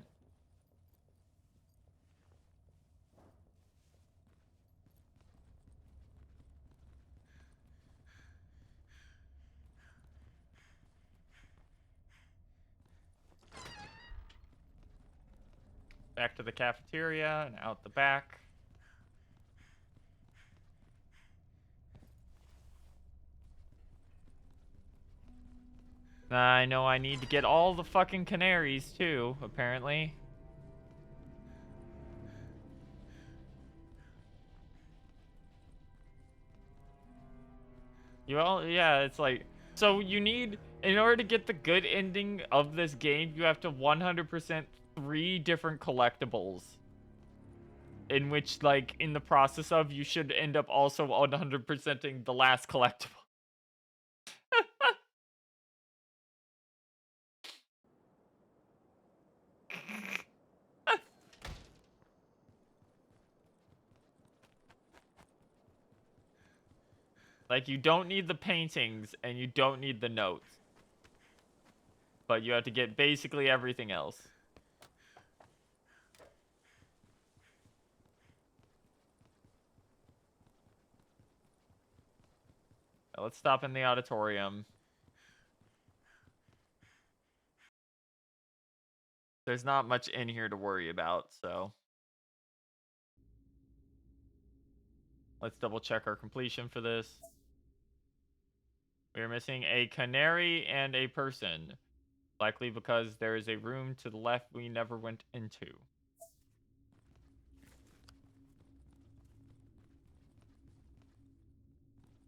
Back to the cafeteria and out the back. I know I need to get all the fucking canaries too, apparently. Yeah, it's like, so you need, in order to get the good ending of this game, you have to 100% 3 different collectibles. In which, like, in the process of, you should end up also 100%ing the last collectible. Like, you don't need the paintings, and you don't need the notes. But you have to get basically everything else. Now, let's stop in the auditorium. There's not much in here to worry about, so. Let's double check our completion for this. We are missing a canary and a person. Likely because there is a room to the left we never went into.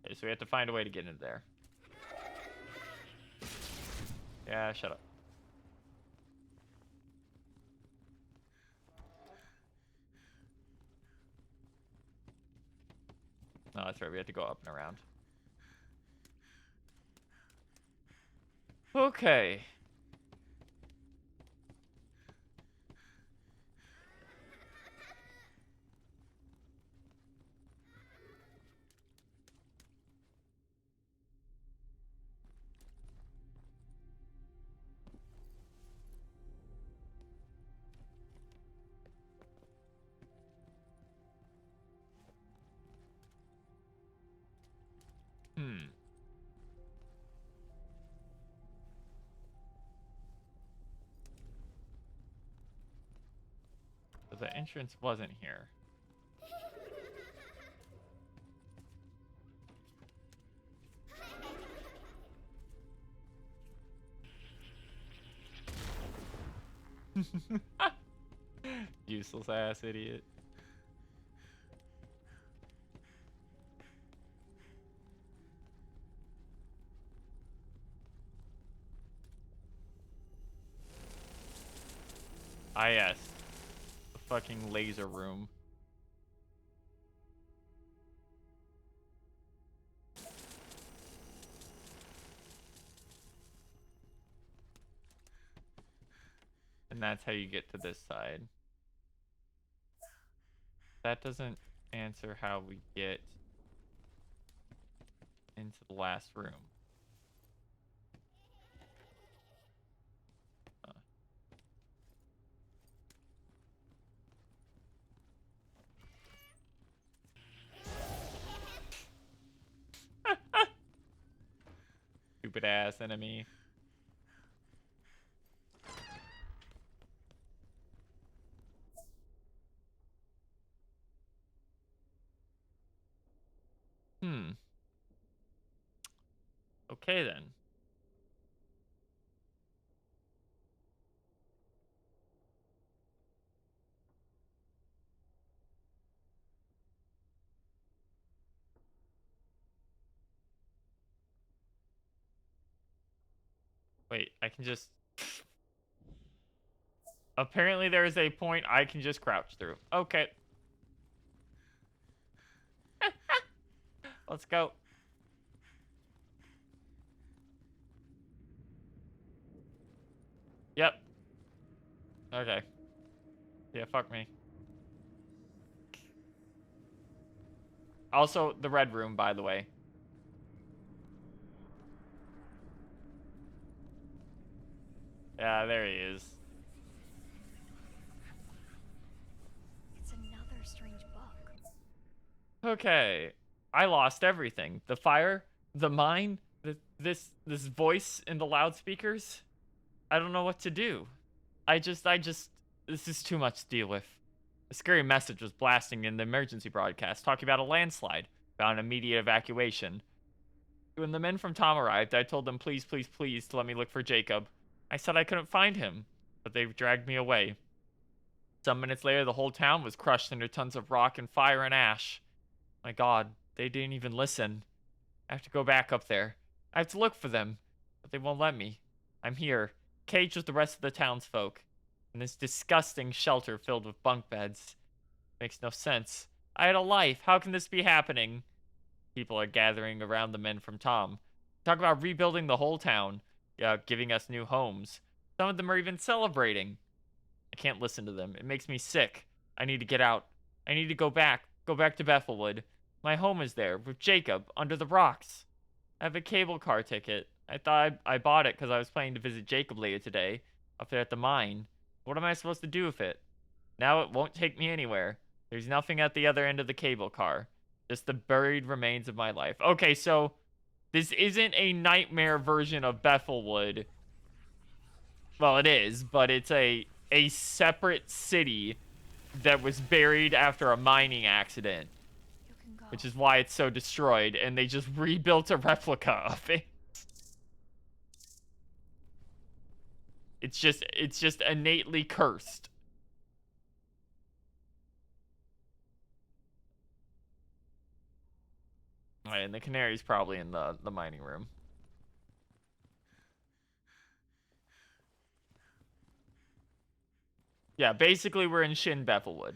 Okay, so we have to find a way to get into there. Yeah, shut up. No, that's right. We have to go up and around. Okay. Hmm. the entrance wasn't here. Useless ass idiot. Ah, yes. The fucking laser room. And that's how you get to this side. That doesn't answer how we get into the last room. Stupid ass enemy. Okay then. Wait, I can just... Apparently there is a point I can just crouch through. Okay. Let's go. Yep. Okay. Yeah, fuck me. Also, the red room, by the way. Yeah, there he is. It's another strange book. Okay. I lost everything. The fire, the mine, this voice in the loudspeakers. I don't know what to do. This is too much to deal with. A scary message was blasting in the emergency broadcast, talking about a landslide, about an immediate evacuation. When the men from Tom arrived, I told them please, please, please to let me look for Jacob. I said I couldn't find him, but they dragged me away. Some minutes later, the whole town was crushed under tons of rock and fire and ash. My God, they didn't even listen. I have to go back up there. I have to look for them, but they won't let me. I'm here, caged with the rest of the townsfolk, in this disgusting shelter filled with bunk beds. Makes no sense. I had a life. How can this be happening? People are gathering around the men from Tom. Talk about rebuilding the whole town, giving us new homes. Some of them are even celebrating. I can't listen to them. It makes me sick. I need to get out. I need to go back to Bethelwood. My home is there, with Jacob, under the rocks. I have a cable car ticket. I thought I bought it because I was planning to visit Jacob later today, up there at the mine. What am I supposed to do with it? Now it won't take me anywhere. There's nothing at the other end of the cable car. Just the buried remains of my life. Okay, so this isn't a nightmare version of Bethelwood. Well, it is, but it's a separate city that was buried after a mining accident. Which is why it's so destroyed, and they just rebuilt a replica of it. It's just innately cursed. Alright, and the Canary's probably in the mining room. Yeah, basically we're in Shin Bethelwood.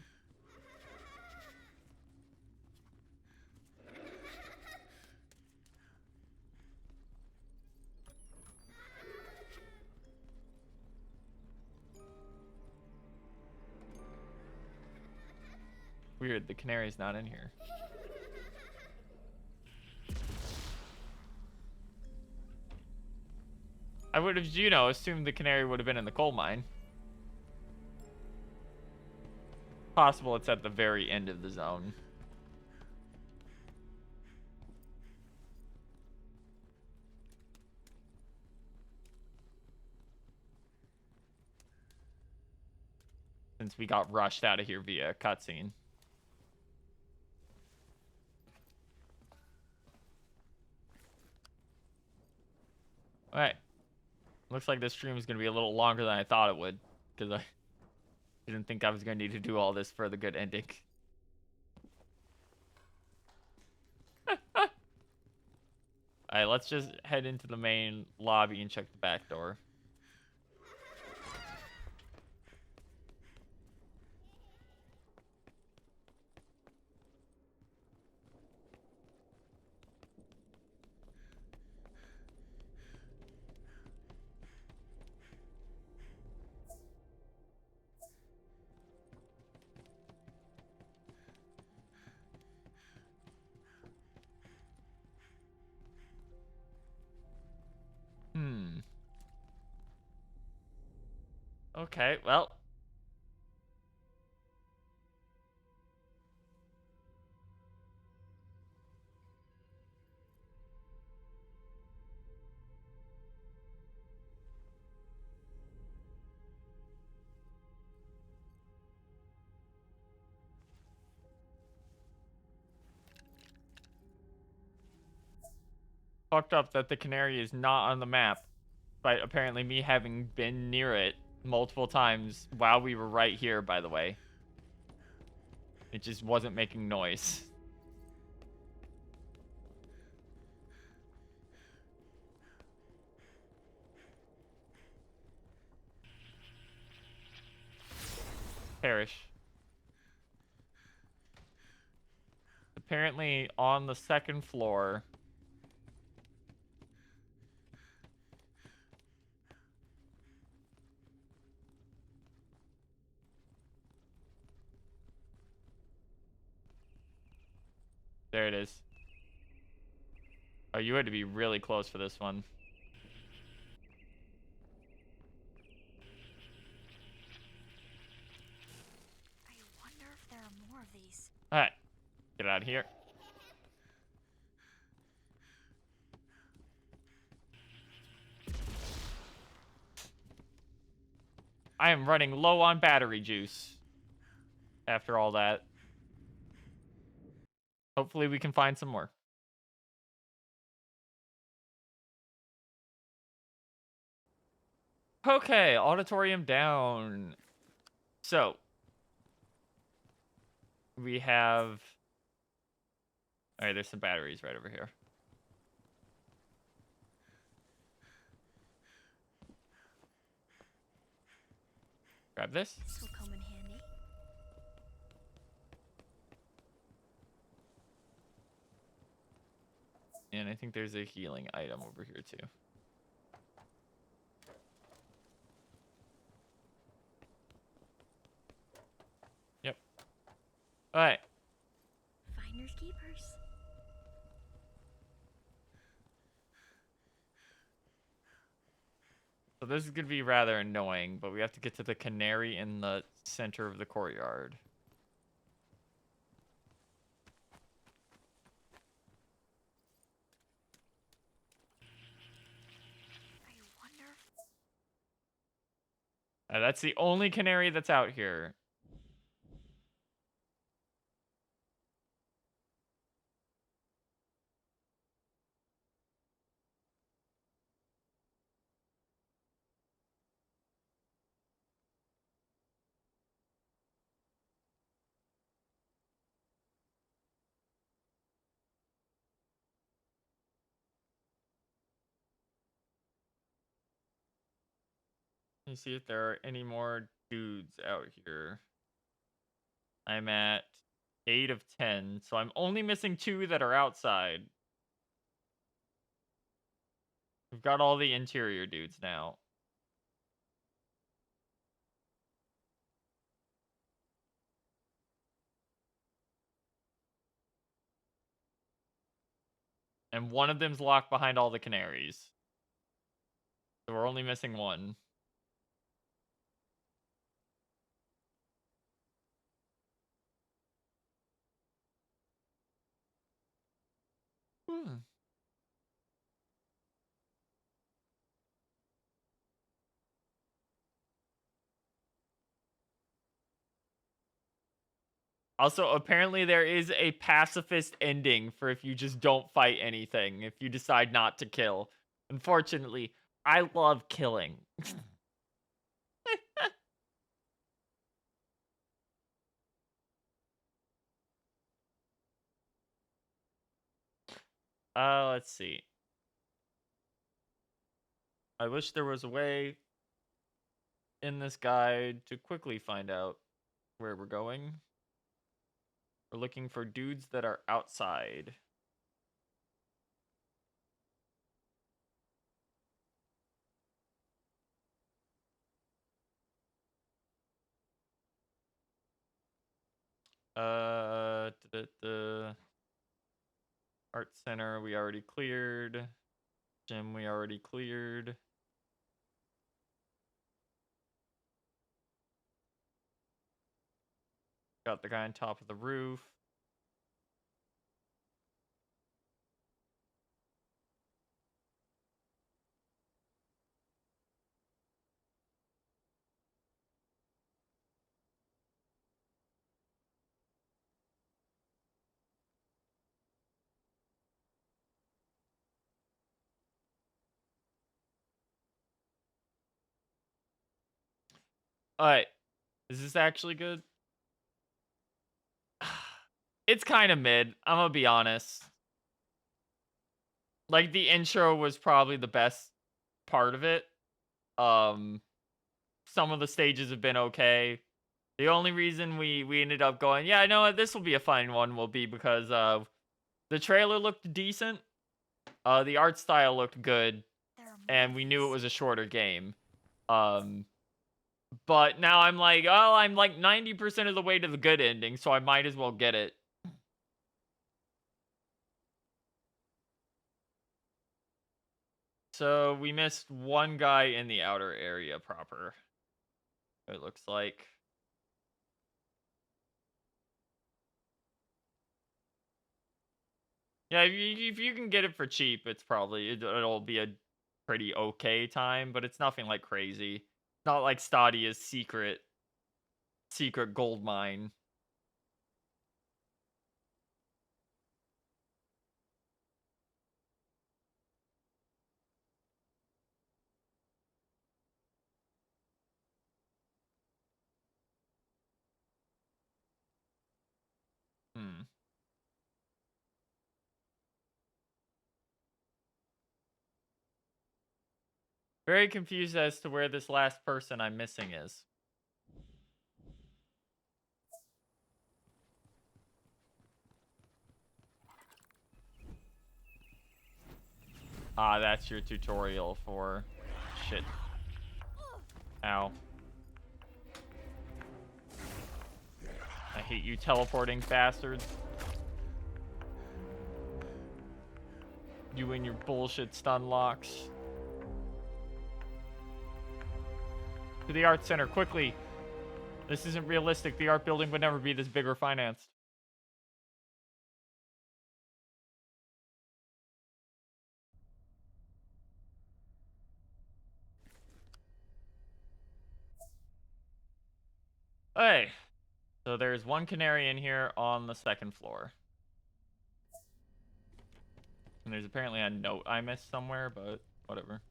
Weird, the Canary's not in here. I would have, assumed the Canary would have been in the coal mine. Possible it's at the very end of the zone. Since we got rushed out of here via cutscene. Alright. Looks like this stream is going to be a little longer than I thought it would. Because I didn't think I was going to need to do all this for the good ending. Alright, let's just head into the main lobby and check the back door. Okay, well. Fucked up that the Canary is not on the map. Despite apparently me having been near it multiple times while we were right here, by the way. It just wasn't making noise. Perish. Apparently on the second floor. There it is. Oh, you had to be really close for this one. I wonder if there are more of these. Alright. Get out of here. I am running low on battery juice. After all that. Hopefully we can find some more. Okay, auditorium down. So. We have... Alright, there's some batteries right over here. Grab this. This will come in handy. And I think there's a healing item over here too. Yep. Alright. Finders keepers. So this is going to be rather annoying, but we have to get to the Canary in the center of the courtyard. I wonder if... That's the only Canary that's out here. Let me see if there are any more dudes out here. I'm at 8 of 10, so I'm only missing 2 that are outside. We've got all the interior dudes now. And one of them's locked behind all the Canaries. So we're only missing 1. Hmm. Also, apparently there is a pacifist ending for if you just don't fight anything, if you decide not to kill. Unfortunately, I love killing. Let's see. I wish there was a way in this guide to quickly find out where we're going. We're looking for dudes that are outside. The art center we already cleared. Gym we already cleared. Got the guy on top of the roof. Alright. Is this actually good? It's kind of mid. I'm gonna be honest. Like, the intro was probably the best part of it. Um, some of the stages have been okay. The only reason we ended up going, yeah, I know what, this will be a fine one, will be because the trailer looked decent. The art style looked good, and we knew it was a shorter game. But now I'm like, oh, I'm like 90% of the way to the good ending, so I might as well get it. So we missed one guy in the outer area proper, it looks like. Yeah, if you can get it for cheap, it's probably, it'll be a pretty okay time, but it's nothing like crazy. It's not like Stadia's secret gold mine. Hmm. Very confused as to where this last person I'm missing is. Ah, that's your tutorial for shit. Ow. I hate you teleporting bastards. You and your bullshit stun locks. To the art center, quickly. This isn't realistic. The art building would never be this big or financed. Hey. So there's one Canary in here on the second floor. And there's apparently a note I missed somewhere, but whatever.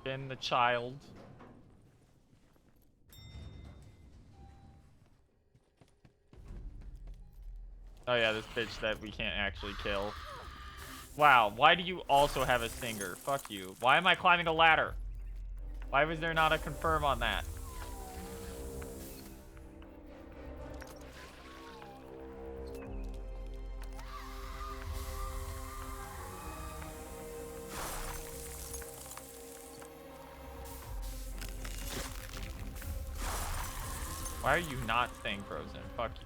Then the child. Oh yeah, this bitch that we can't actually kill. Wow, why do you also have a stinger? Fuck you. Why am I climbing a ladder? Why was there not a confirm on that? Why are you not staying frozen? Fuck you.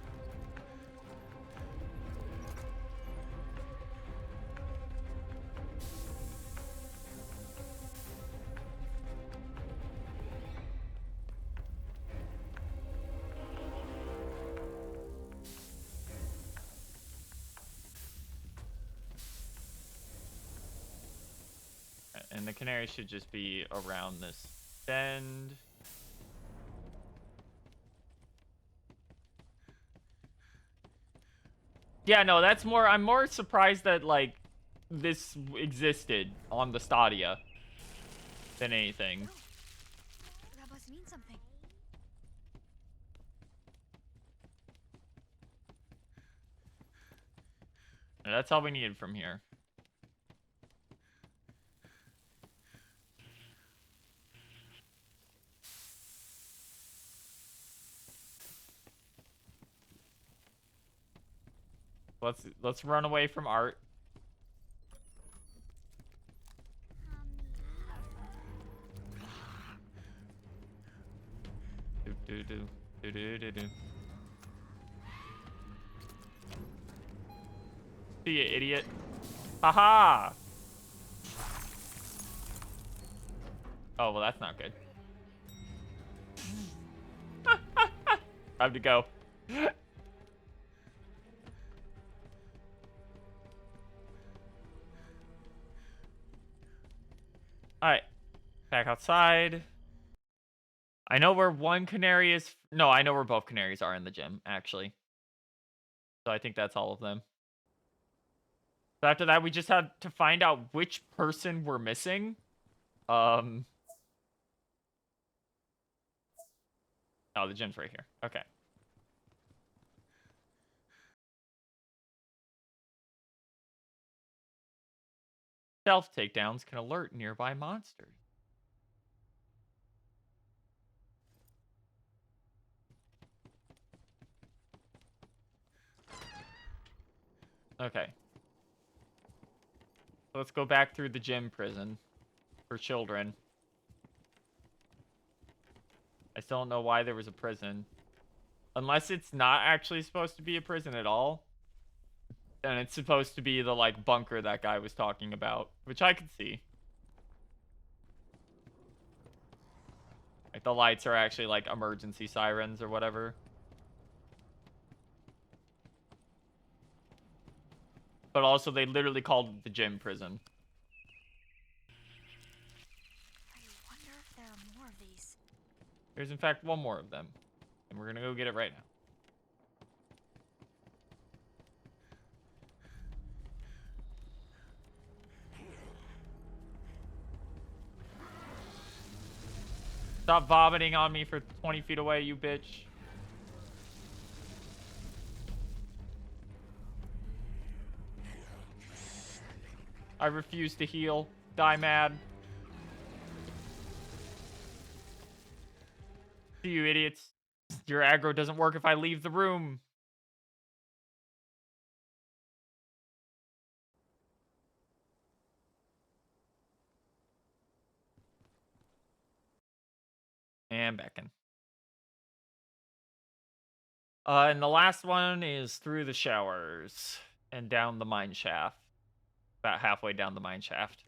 And the canary should just be around this bend. Yeah, no, that's more... I'm more surprised that, like, this existed on the Stadia than anything. That must mean something. And that's all we needed from here. Let's run away from Art. Do do do do do do do. See you, idiot. Haha! Oh, well, that's not good. Time to go. Alright. Back outside. I know where one canary is... No, I know where both canaries are in the gym, actually. So I think that's all of them. So after that, we just had to find out which person we're missing. Oh, the gym's right here. Okay. Stealth takedowns can alert nearby monsters. Okay. So let's go back through the gym prison for children. I still don't know why there was a prison. Unless it's not actually supposed to be a prison at all. And it's supposed to be the, like, bunker that guy was talking about. Which I could see. Like, the lights are actually, like, emergency sirens or whatever. But also, they literally called it the gym prison. I wonder if there are more of these. There's, in fact, one more of them. And we're gonna go get it right now. Stop vomiting on me for 20 feet away, you bitch. I refuse to heal. Die mad. See you idiots. Your aggro doesn't work if I leave the room. And back in. And the last one is through the showers and down the mine shaft. About halfway down the mine shaft.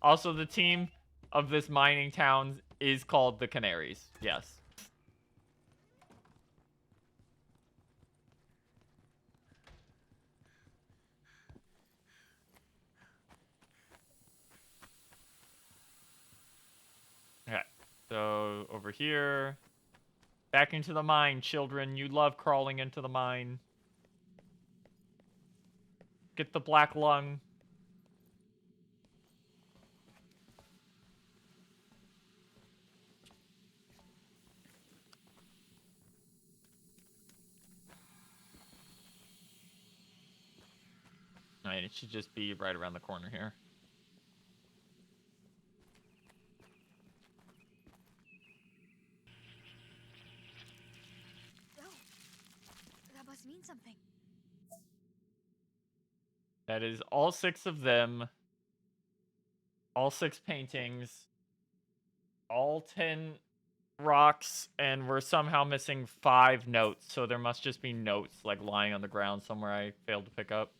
Also, the team of this mining town is called the Canaries. Yes. Okay. So, over here. Back into the mine, children. You love crawling into the mine. Get the black lung. Alright, it should just be right around the corner here. Oh, that must mean something. That is all 6 of them. All 6 paintings. All 10 rocks. And we're somehow missing 5 notes. So there must just be notes, like, lying on the ground somewhere I failed to pick up.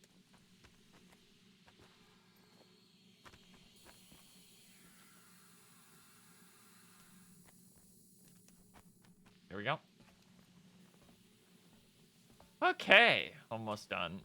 There we go. Okay, almost done.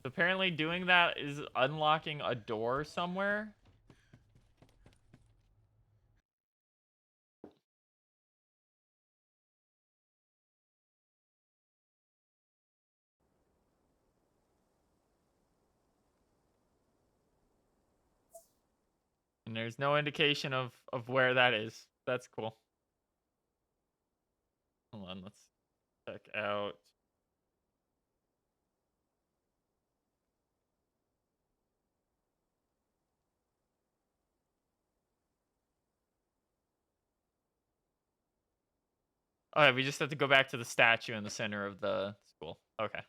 Apparently doing that is unlocking a door somewhere. And there's no indication of where that is. That's cool. Hold on, let's check out. Oh, yeah, we just have to go back to the statue in the center of the school. Okay.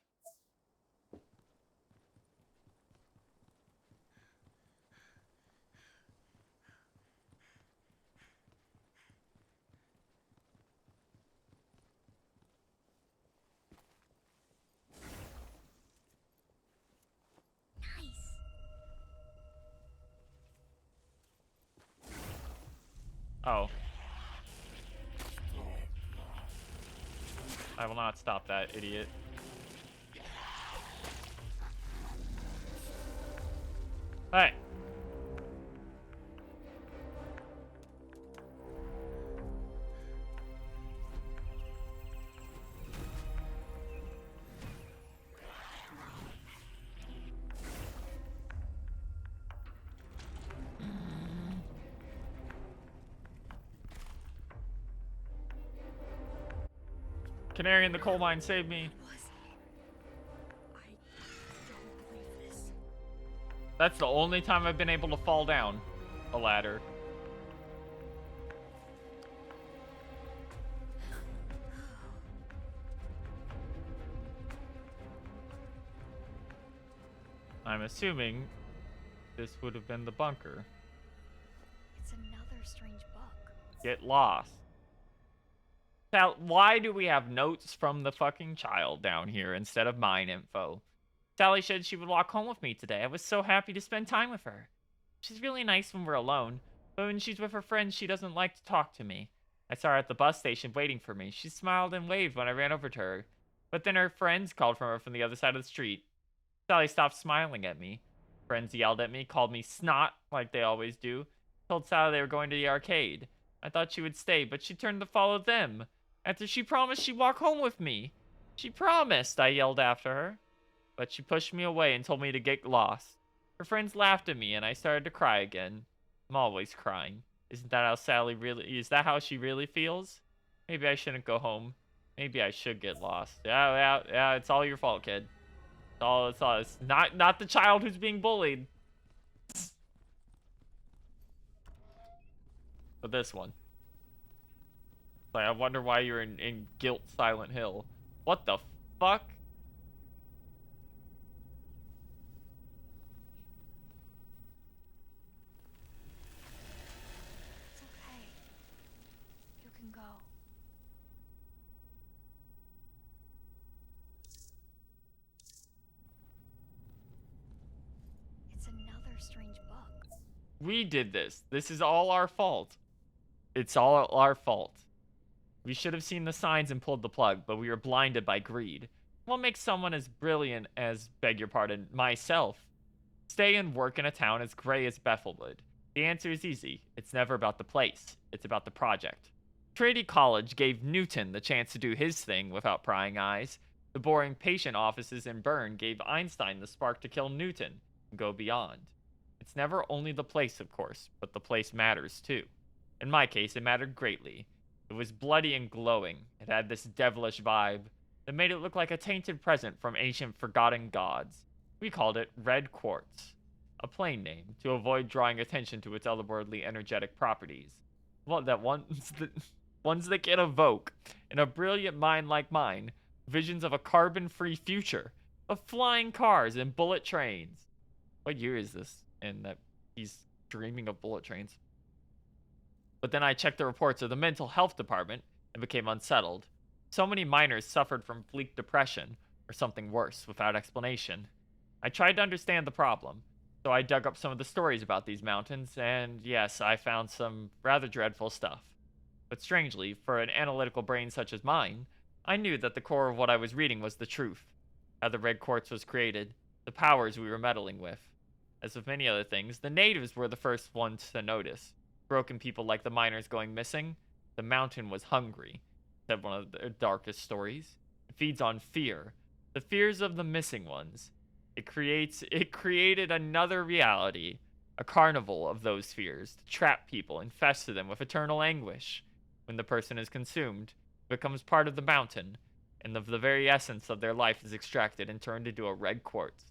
Nice. Oh. I will not stop that, idiot. Hey. Canary in the coal mine, save me. I don't believe this. That's the only time I've been able to fall down a ladder. I'm assuming this would have been the bunker. It's another strange book. Get lost. Now, why do we have notes from the fucking child down here instead of mine info? Sally said she would walk home with me today. I was so happy to spend time with her. She's really nice when we're alone, but when she's with her friends, she doesn't like to talk to me. I saw her at the bus station waiting for me. She smiled and waved when I ran over to her, but then her friends called from her from the other side of the street. Sally stopped smiling at me. Friends yelled at me, called me snot like they always do, told Sally they were going to the arcade. I thought she would stay, but she turned to follow them. After she promised she'd walk home with me. She promised, I yelled after her. But she pushed me away and told me to get lost. Her friends laughed at me and I started to cry again. I'm always crying. Isn't that how Sally really, is that how she really feels? Maybe I shouldn't go home. Maybe I should get lost. Yeah, it's all your fault, kid. It's not the child who's being bullied. But this one. Like, I wonder why you're in GYLT Silent Hill. What the fuck? It's okay. You can go. It's another strange book. We did this. This is all our fault. It's all our fault. We should have seen the signs and pulled the plug, but we were blinded by greed. What makes someone as brilliant as, beg your pardon, myself, stay and work in a town as gray as Bethelwood? The answer is easy. It's never about the place. It's about the project. Trinity College gave Newton the chance to do his thing without prying eyes. The boring patient offices in Bern gave Einstein the spark to kill Newton and go beyond. It's never only the place, of course, but the place matters too. In my case, it mattered greatly. It was bloody and glowing. It had this devilish vibe that made it look like a tainted present from ancient forgotten gods. We called it Red Quartz, a plain name to avoid drawing attention to its otherworldly energetic properties. Ones that can evoke, in a brilliant mind like mine, visions of a carbon-free future, of flying cars and bullet trains. What year is this? And that he's dreaming of bullet trains. But then I checked the reports of the mental health department and became unsettled. So many miners suffered from bleak depression, or something worse, without explanation. I tried to understand the problem, so I dug up some of the stories about these mountains, and yes, I found some rather dreadful stuff. But strangely, for an analytical brain such as mine, I knew that the core of what I was reading was the truth. How the red quartz was created, the powers we were meddling with. As with many other things, the natives were the first ones to notice. Broken people like the miners going missing. The mountain was hungry, said one of the darkest stories. It feeds on fear. The fears of the missing ones. It created another reality. A carnival of those fears to trap people and fester them with eternal anguish. When the person is consumed, it becomes part of the mountain, and the very essence of their life is extracted and turned into a red quartz.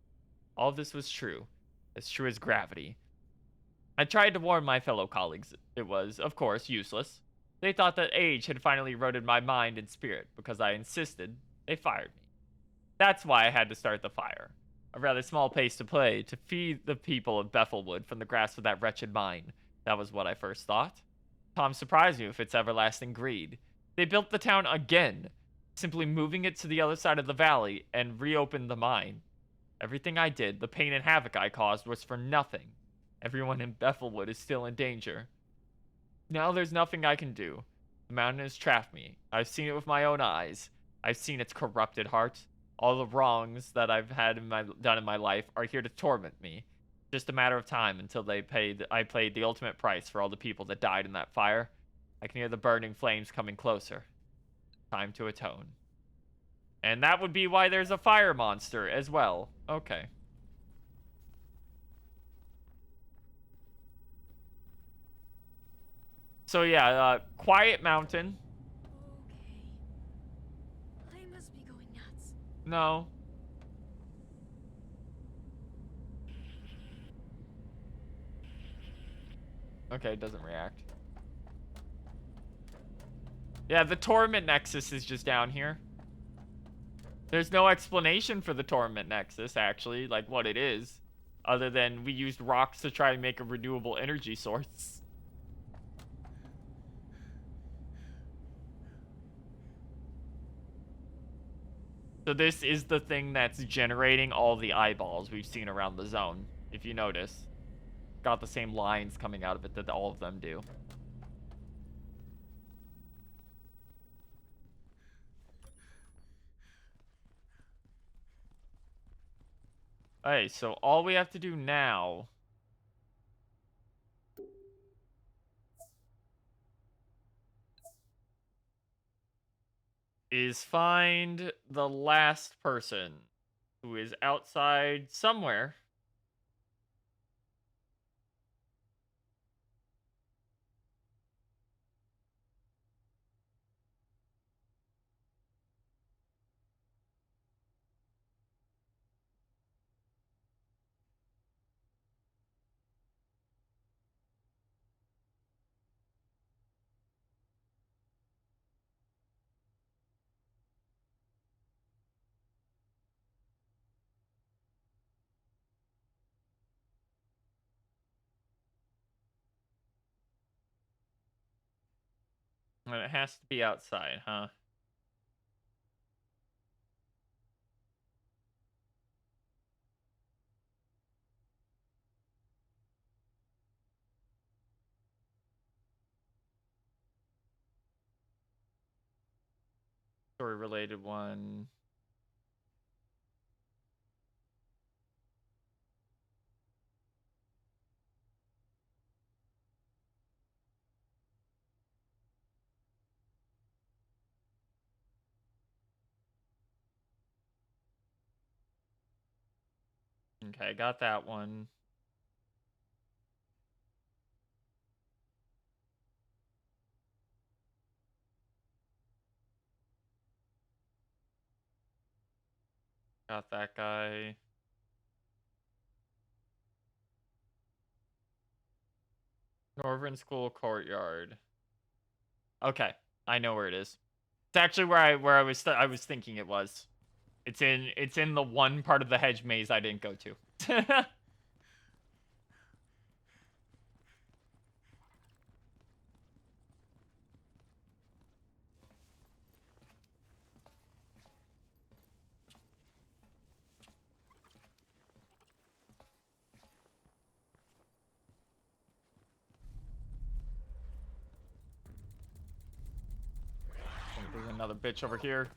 All this was true as gravity. I tried to warn my fellow colleagues. It was, of course, useless. They thought that age had finally eroded my mind and spirit. Because I insisted, they fired me. That's why I had to start the fire. A rather small pace to play to feed the people of Bethelwood from the grasp of that wretched mine. That was what I first thought. Tom surprised me with its everlasting greed. They built the town again, simply moving it to the other side of the valley and reopened the mine. Everything I did, the pain and havoc I caused, was for nothing. Everyone in Bethelwood is still in danger. Now there's nothing I can do. The mountain has trapped me. I've seen it with my own eyes. I've seen its corrupted heart. All the wrongs that I've done in my life are here to torment me. Just a matter of time until I paid the ultimate price for all the people that died in that fire. I can hear the burning flames coming closer. Time to atone. And that would be why there's a fire monster as well. Okay. So yeah, Quiet Mountain. Okay. I must be going nuts. No. Okay, it doesn't react. Yeah, the Torment Nexus is just down here. There's no explanation for the Torment Nexus, actually, like what it is. Other than we used rocks to try and make a renewable energy source. So this is the thing that's generating all the eyeballs we've seen around the zone, if you notice. Got the same lines coming out of it that all of them do. Hey, so all we have to do now is find the last person who is outside somewhere. And it has to be outside, huh? Story related one. Okay, got that one. Got that guy. Northern School Courtyard. Okay, I know where it is. It's actually where I was thinking it was. It's in the one part of the hedge maze I didn't go to. another bitch over here.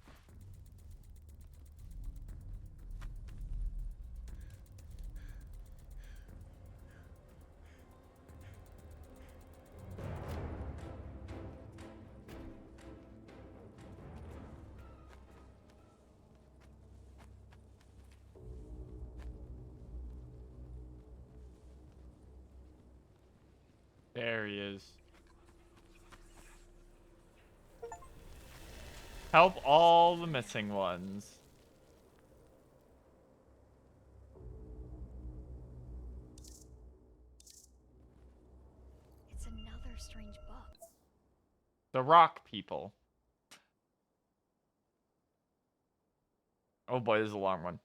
There he is. Help all the missing ones. It's another strange book. The rock people. Oh boy, this is a long one.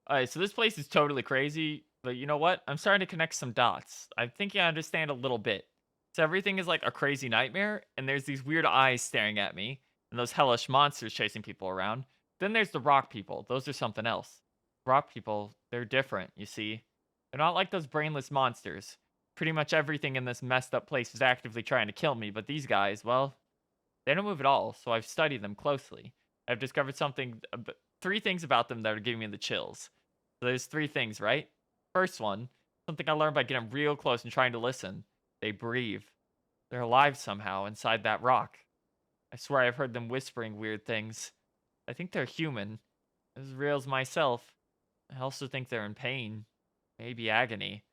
Alright, so this place is totally crazy, but you know what? I'm starting to connect some dots. I think I understand a little bit. So everything is like a crazy nightmare, and there's these weird eyes staring at me, and those hellish monsters chasing people around. Then there's the rock people. Those are something else. Rock people, they're different, you see. They're not like those brainless monsters. Pretty much everything in this messed up place is actively trying to kill me, but these guys, well, they don't move at all, so I've studied them closely. I've discovered three things about them that are giving me the chills. So there's three things, right? First one, something I learned by getting real close and trying to listen. They breathe. They're alive somehow inside that rock. I swear I've heard them whispering weird things. I think they're human, as real as myself. I also think they're in pain, maybe agony.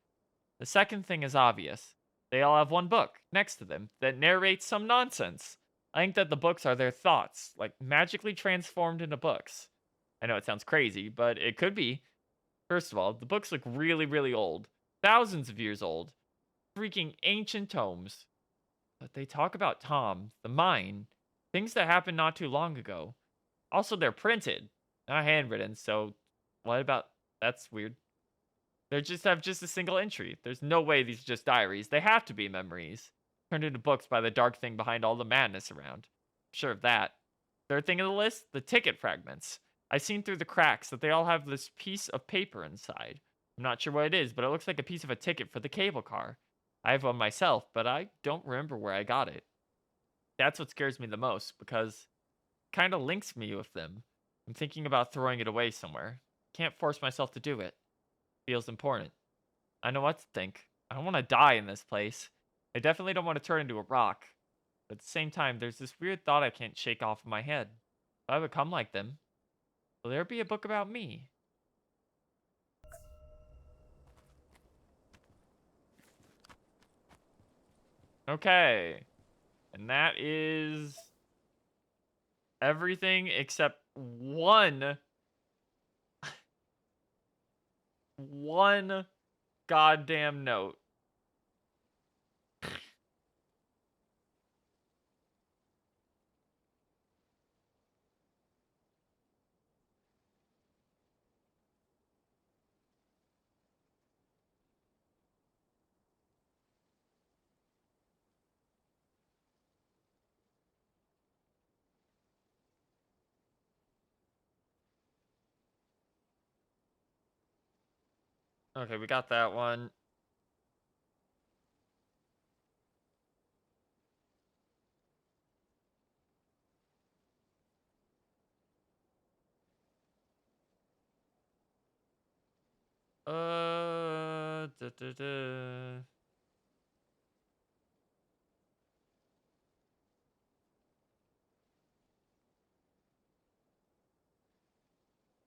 The second thing is obvious. They all have one book next to them that narrates some nonsense. I think that the books are their thoughts, like magically transformed into books. I know it sounds crazy, but it could be. First of all, the books look really, really old. Thousands of years old. Freaking ancient tomes. But they talk about Tom, the mine, things that happened not too long ago. Also, they're printed, not handwritten, so what about that's weird. They just have just a single entry. There's no way these are just diaries. They have to be memories. Turned into books by the dark thing behind all the madness around. Sure of that. Third thing on the list, the ticket fragments. I've seen through the cracks that they all have this piece of paper inside. I'm not sure what it is, but it looks like a piece of a ticket for the cable car. I have one myself, but I don't remember where I got it. That's what scares me the most, because it kind of links me with them. I'm thinking about throwing it away somewhere. Can't force myself to do it. Feels important. I know what to think. I don't want to die in this place. I definitely don't want to turn into a rock. But at the same time, there's this weird thought I can't shake off of my head. If I become like them, will there be a book about me? Okay. And that is everything except one goddamn note. Okay, we got that one. Da, da, da.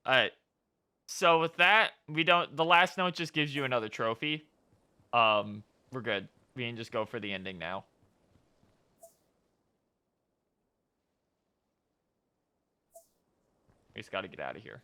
All right. So with that, the last note just gives you another trophy. We're good. We can just go for the ending now. We just got to get out of here.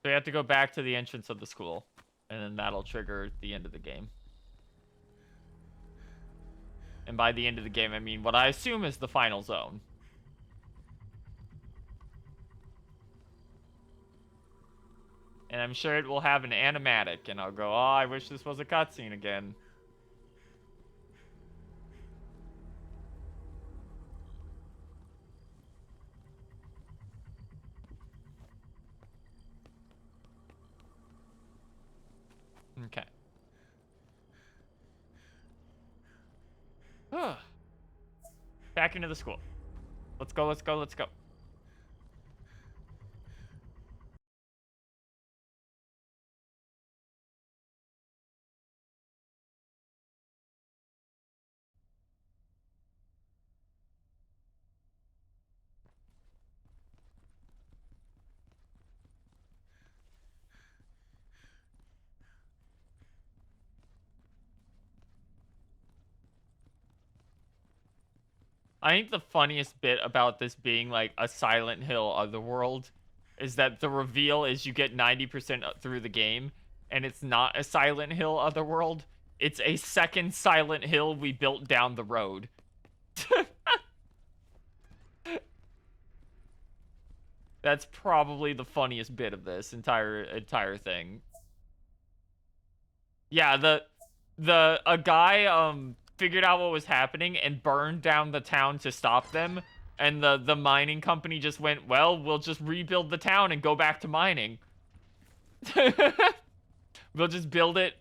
So you have to go back to the entrance of the school, and then that'll trigger the end of the game. And by the end of the game, I mean what I assume is the final zone. And I'm sure it will have an animatic, and I'll go, oh, I wish this was a cutscene again. Okay. Ugh. Back into the school. Let's go, let's go, let's go. I think the funniest bit about this being like a Silent Hill Otherworld is that the reveal is you get 90% through the game, and it's not a Silent Hill Otherworld. It's a second Silent Hill we built down the road. That's probably the funniest bit of this entire thing. Yeah, a guy figured out what was happening and burned down the town to stop them, and the mining company just went, well, we'll just rebuild the town and go back to mining. We'll just build it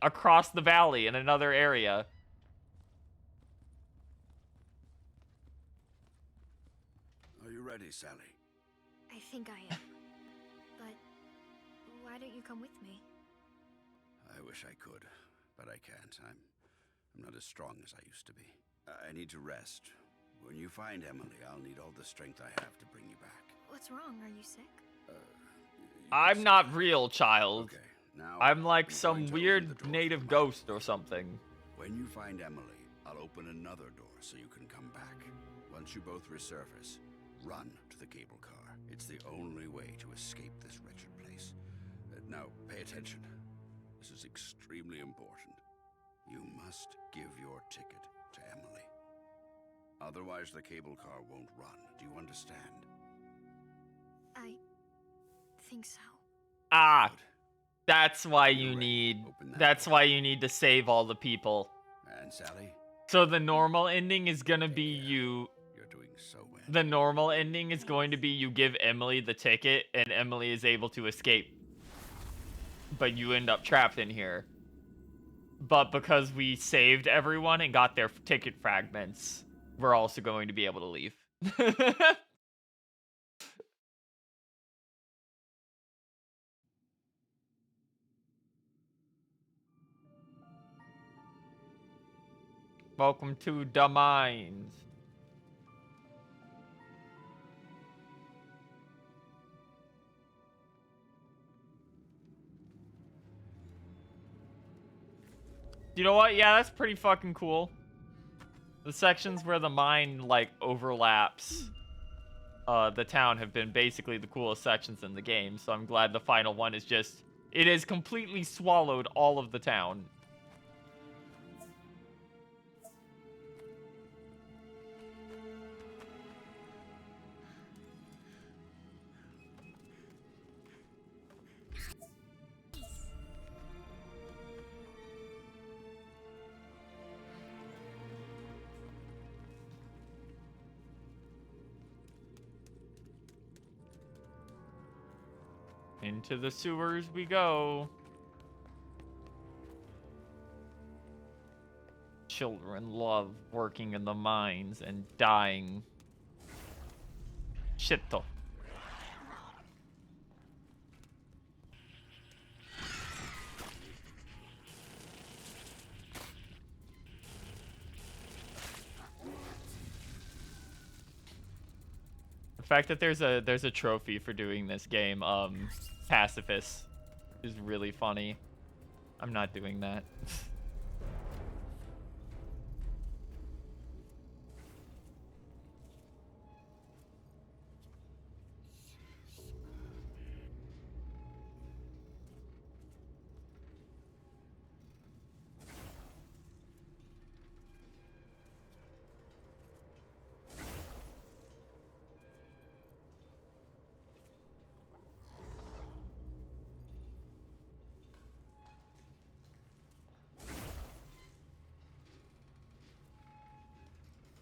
across the valley in another area. Are you ready, Sally? I think I am. But why don't you come with me? I wish I could, but I can't. I'm not as strong as I used to be. I need to rest. When you find Emily, I'll need all the strength I have to bring you back. What's wrong? Are you sick? You I'm could not say- real, child. Okay, now I'm like I'm going some to open the weird door native for the ghost mine. or something. When you find Emily, I'll open another door so you can come back. Once you both resurface, run to the cable car. It's the only way to escape this wretched place. Now, pay attention. This is extremely important. You must give your ticket to Emily. Otherwise, the cable car won't run. Do you understand? I think so. Ah, Good. that's why You're you ready. need. Open that That's door. why you need to save all the people. And Sally, So the normal ending is gonna be you. you're doing so well. The normal ending is going to be you give Emily the ticket and Emily is able to escape. But you end up trapped in here. But because we saved everyone and got their ticket fragments, we're also going to be able to leave. Welcome to the mines. You know what? Yeah, that's pretty fucking cool. The sections where the mine, like, overlaps the town have been basically the coolest sections in the game, so I'm glad the final one is just... It has completely swallowed all of the town. Into the sewers we go. Children love working in the mines and dying. Shitto. The fact that there's a trophy for doing this game, pacifist, is really funny. I'm not doing that.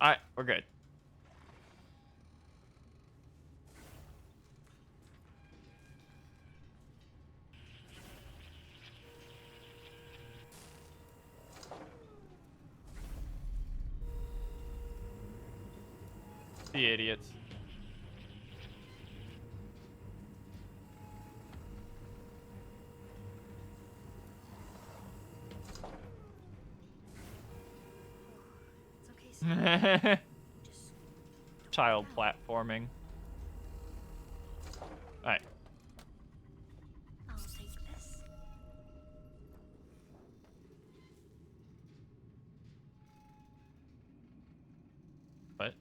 Alright, we're good. The idiots. It's okay, Sally. Just don't Child look around. platforming. Alright. I'll take this. What?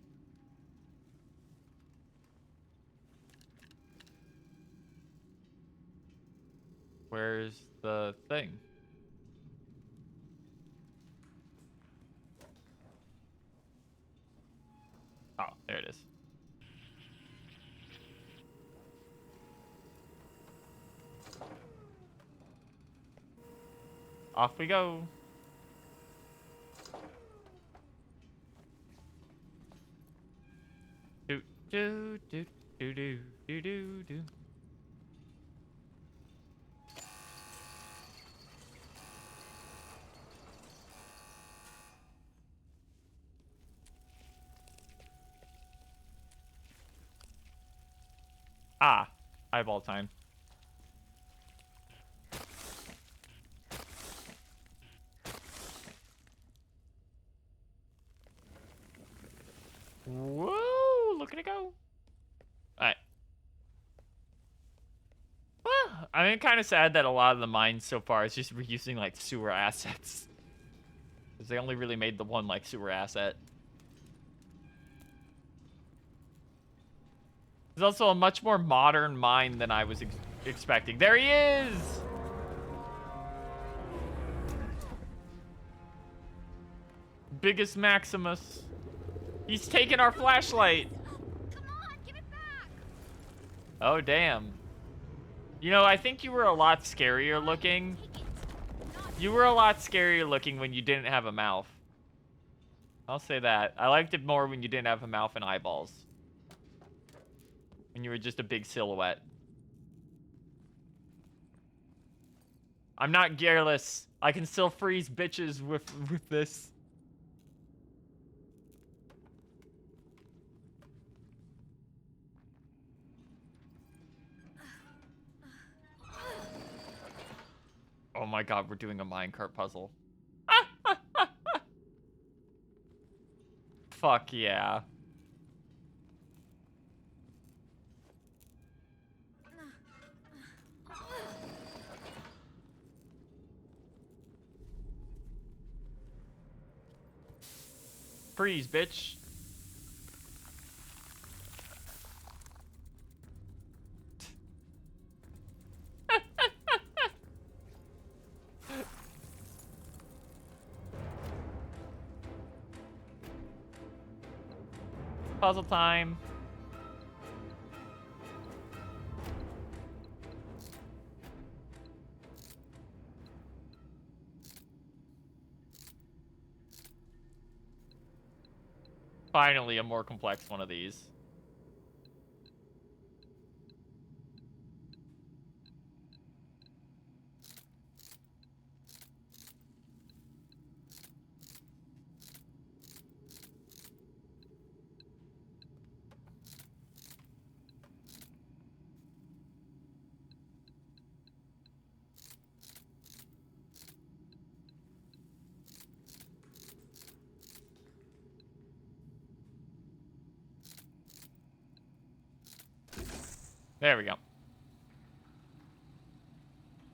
Where's the thing? Oh, there it is. Off we go. Do do do do do do do do. Ah, eyeball time. Whoa, look at it go. Alright. Well, I mean, kind of sad that a lot of the mines so far is just reusing, like, sewer assets. Because they only really made the one, like, sewer asset. There's also a much more modern mine than I was expecting. There he is! Biggest Maximus. He's taking our flashlight. Come on, give it back. Oh, damn. You know, I think you were a lot scarier looking. Take it. Not You were a lot scarier looking when you didn't have a mouth. I'll say that. I liked it more when you didn't have a mouth and eyeballs. When you were just a big silhouette. I'm not gearless. I can still freeze bitches with this. Oh my god, we're doing a minecart puzzle. Fuck yeah. Freeze, bitch. Puzzle time. Finally, a more complex one of these. There we go.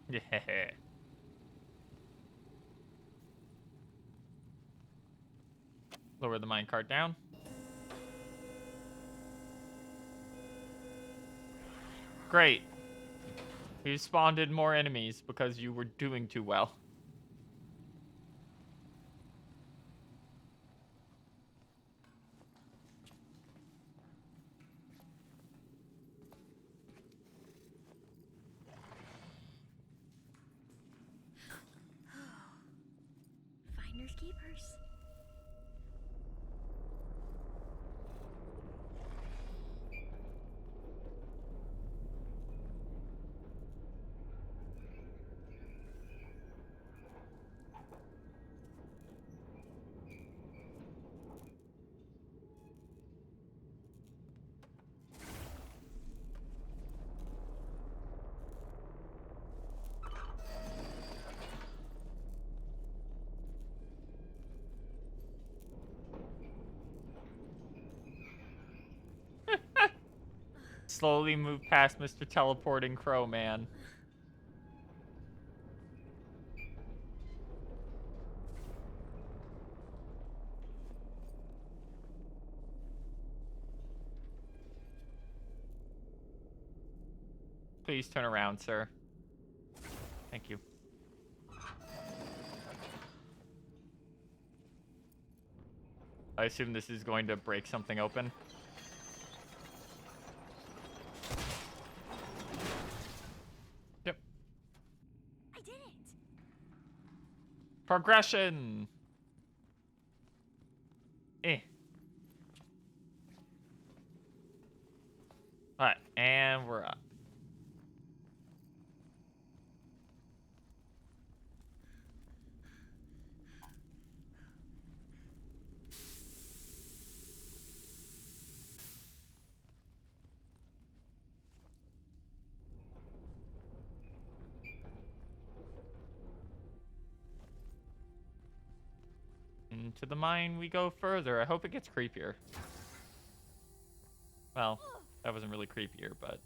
Yeah. Lower the minecart down. Great. You spawned in more enemies because you were doing too well. finders keepers. slowly move past Mr. Teleporting Crow Man. Please turn around, sir. Thank you. I assume this is going to break something open. Yep. I did it. Progression. Alright, and we're up. Into the mine we go further. I hope it gets creepier. Well, that wasn't really creepier, but...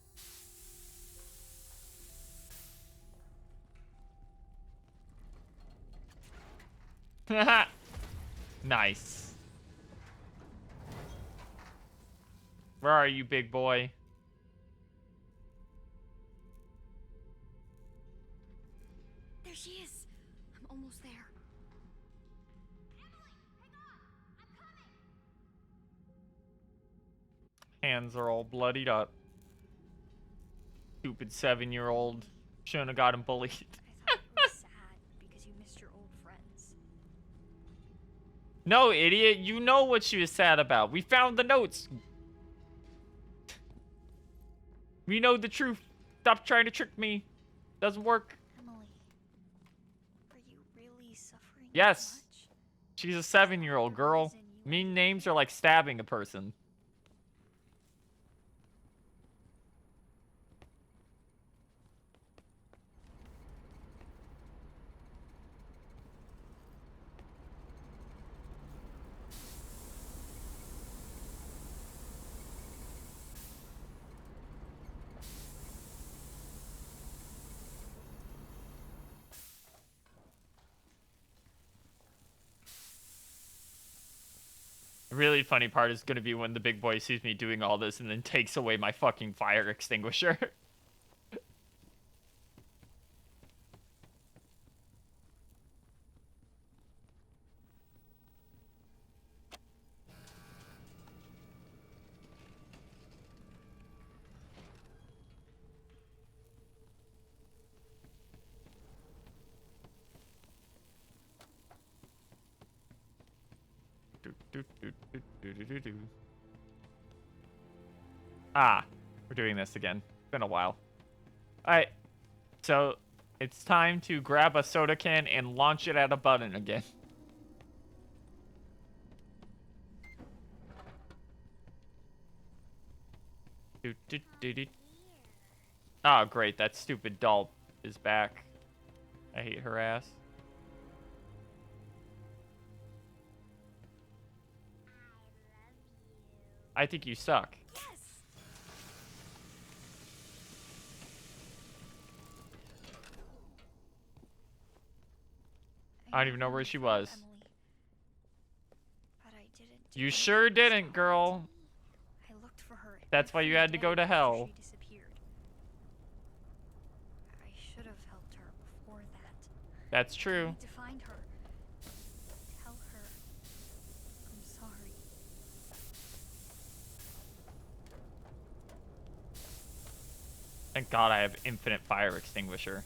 Nice. Where are you, big boy? There she is. I'm almost there. Emily, hang on. I'm coming. Hands are all bloodied up. Stupid 7-year-old. Shouldn't have got him bullied. I thought you were sad because you missed your old friends. No, idiot. You know what she was sad about. We found the notes. We know the truth. Stop trying to trick me. Doesn't work. Emily, are you really suffering? Yes. Much? She's a 7-year-old girl. Mean names are like stabbing a person. The really funny part is going to be when the big boy sees me doing all this and then takes away my fucking fire extinguisher. Ah, we're doing this again. It's been a while. Alright, so it's time to grab a soda can and launch it at a button again. Oh, great, that stupid doll is back. I hate her ass. I think you suck. Yes. I don't even know where she was. Emily, but I didn't do You anything sure didn't, stop girl. it. I looked for her. That's why you had to go to hell. She disappeared. I should have helped her before that. That's I true. need to find her. Tell her I'm sorry. Thank God I have infinite fire extinguisher.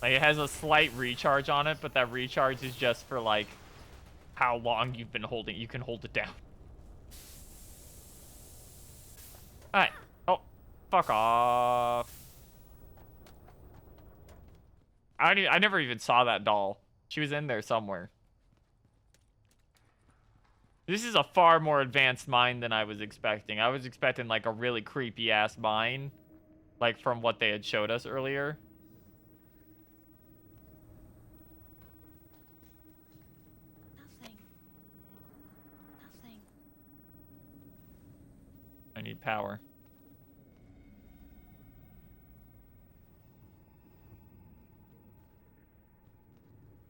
Like, it has a slight recharge on it, but that recharge is just for, like, how long you've been holding. You can hold it down. Alright. Oh, fuck off. I never even saw that doll. She was in there somewhere. This is a far more advanced mine than I was expecting. I was expecting, like, a really creepy-ass mine. Like, from what they had showed us earlier. Nothing. Nothing. I need power.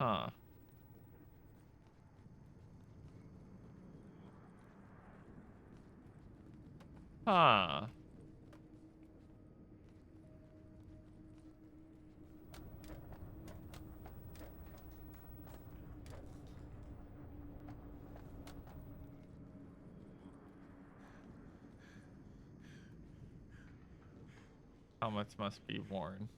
Huh. Huh. Helmets must be worn.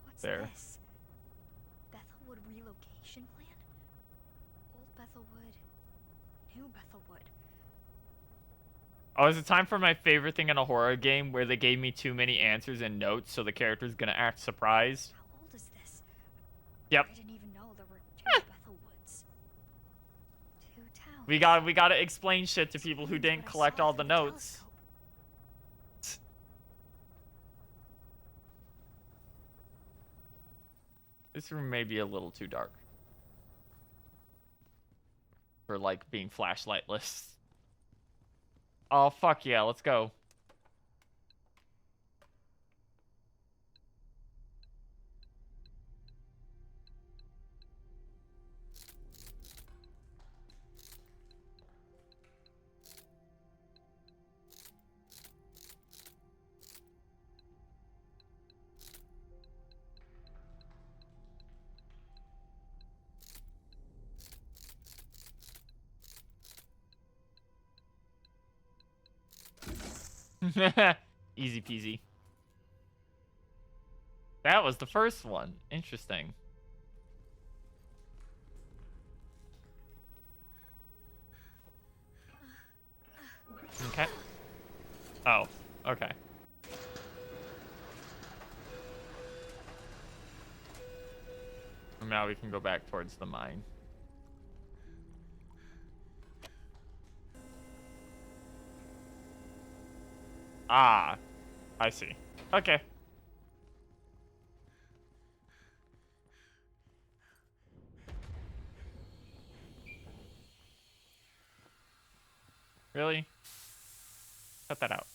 What's There. this? Bethelwood relocation plan? Old Bethelwood, new Bethelwood. Oh, is it time for my favorite thing in a horror game where they gave me too many answers and notes, so the character's gonna act surprised? How old is this? Yep. I didn't even know there were two Bethelwoods. Two towns. We gotta explain shit to people who Explains didn't what I collect saw all the through notes. telescope. This room may be a little too dark for, like, being flashlightless. Oh, fuck yeah, let's go. Easy peasy. That was the first one. Interesting. Okay. Oh, okay. Now we can go back towards the mine. Ah, I see. Okay. Really? Cut that out.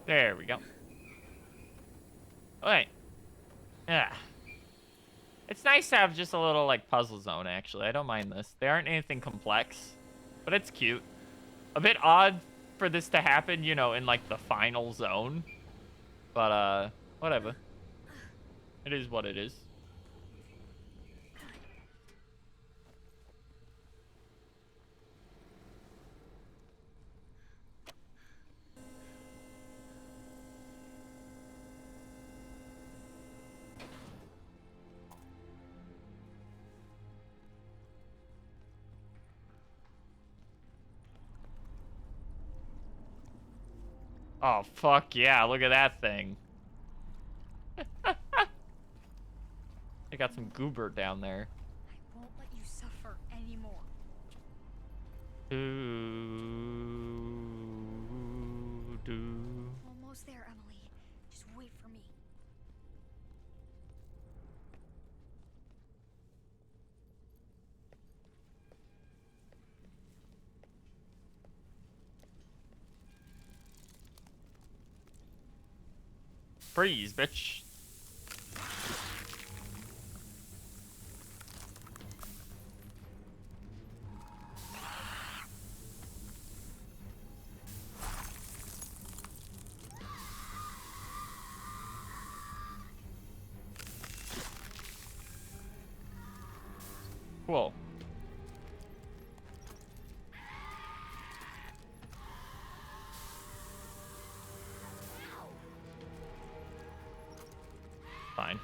There we go. Alright. Yeah. It's nice to have just a little, like, puzzle zone, actually. I don't mind this. They aren't anything complex, but it's cute. A bit odd for this to happen, you know, in, like, the final zone. But, whatever. It is what it is. Oh, fuck yeah. Look at that thing. They got some goober down there. I won't let you suffer anymore. Almost there, Emily. Just wait for me. Freeze, bitch. Cool. Fine.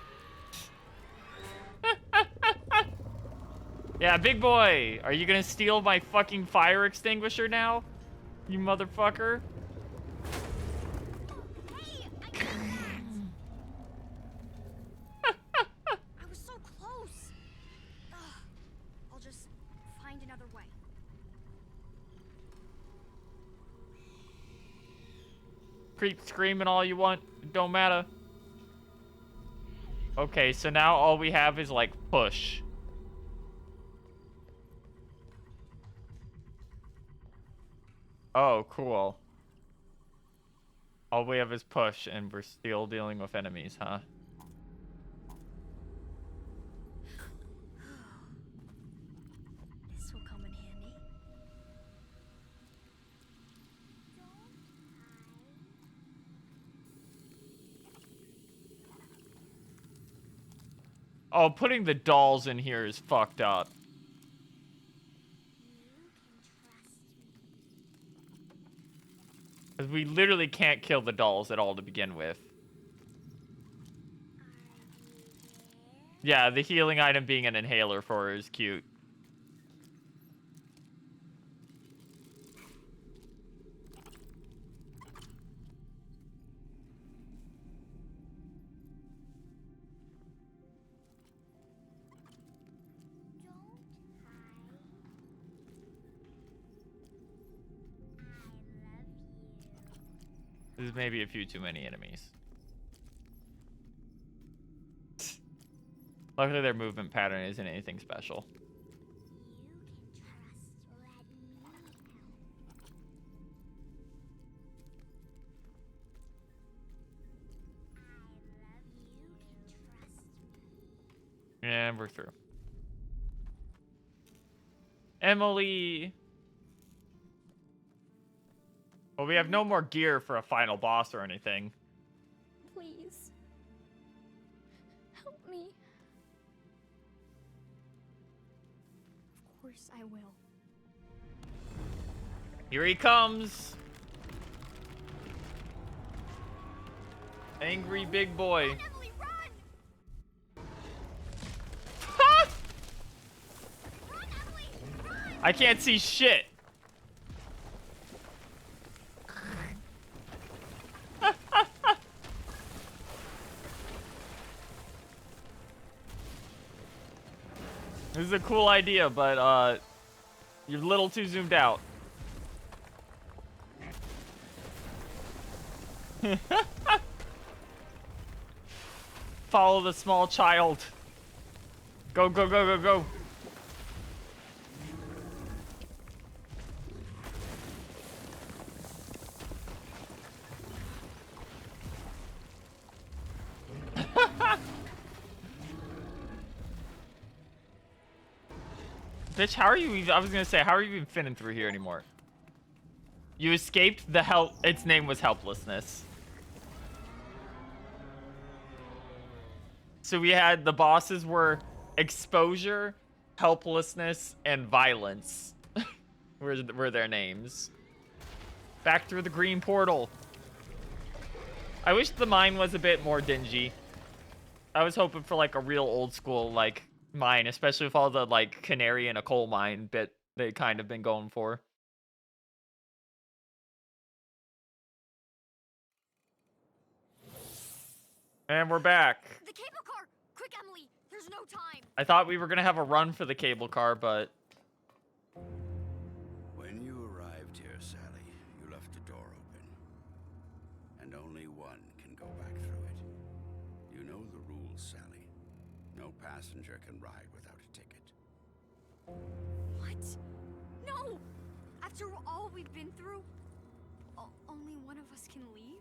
Yeah, big boy. Are you gonna steal my fucking fire extinguisher now? You motherfucker. Keep screaming all you want. It don't matter. Okay, so now all we have is, like, push. Oh, cool. All we have is push, and we're still dealing with enemies, huh? This will come in handy. Oh, putting the dolls in here is fucked up. Because we literally can't kill the dolls at all to begin with. Yeah, the healing item being an inhaler for her is cute. There's maybe a few too many enemies. Luckily, their movement pattern isn't anything special. And we're through. Emily. Well, we have no more gear for a final boss or anything. Please. Help me. Of course I will. Here he comes. Angry big boy. Run, Emily, run! Run, Emily, run! I can't see shit. This is a cool idea, but you're a little too zoomed out. Follow the small child. Go, go, go, go, go. Bitch, how are you even, I was gonna say, how are you even fitting through here anymore? You escaped the its name was helplessness. So we had, the bosses were exposure, helplessness, and violence. were their names. Back through the green portal. I wish the mine was a bit more dingy. I was hoping for like a real old school like mine, especially with all the like canary and a coal mine bit they kind of been going for. And we're back. The cable car! Quick, Emily! There's no time! I thought we were gonna have a run for the cable car, but When you arrived here, Sally, you left the door open. And only one can go back through it. You know the rules, Sally. No passenger can ride without a ticket. What? No! After all we've been through, only one of us can leave?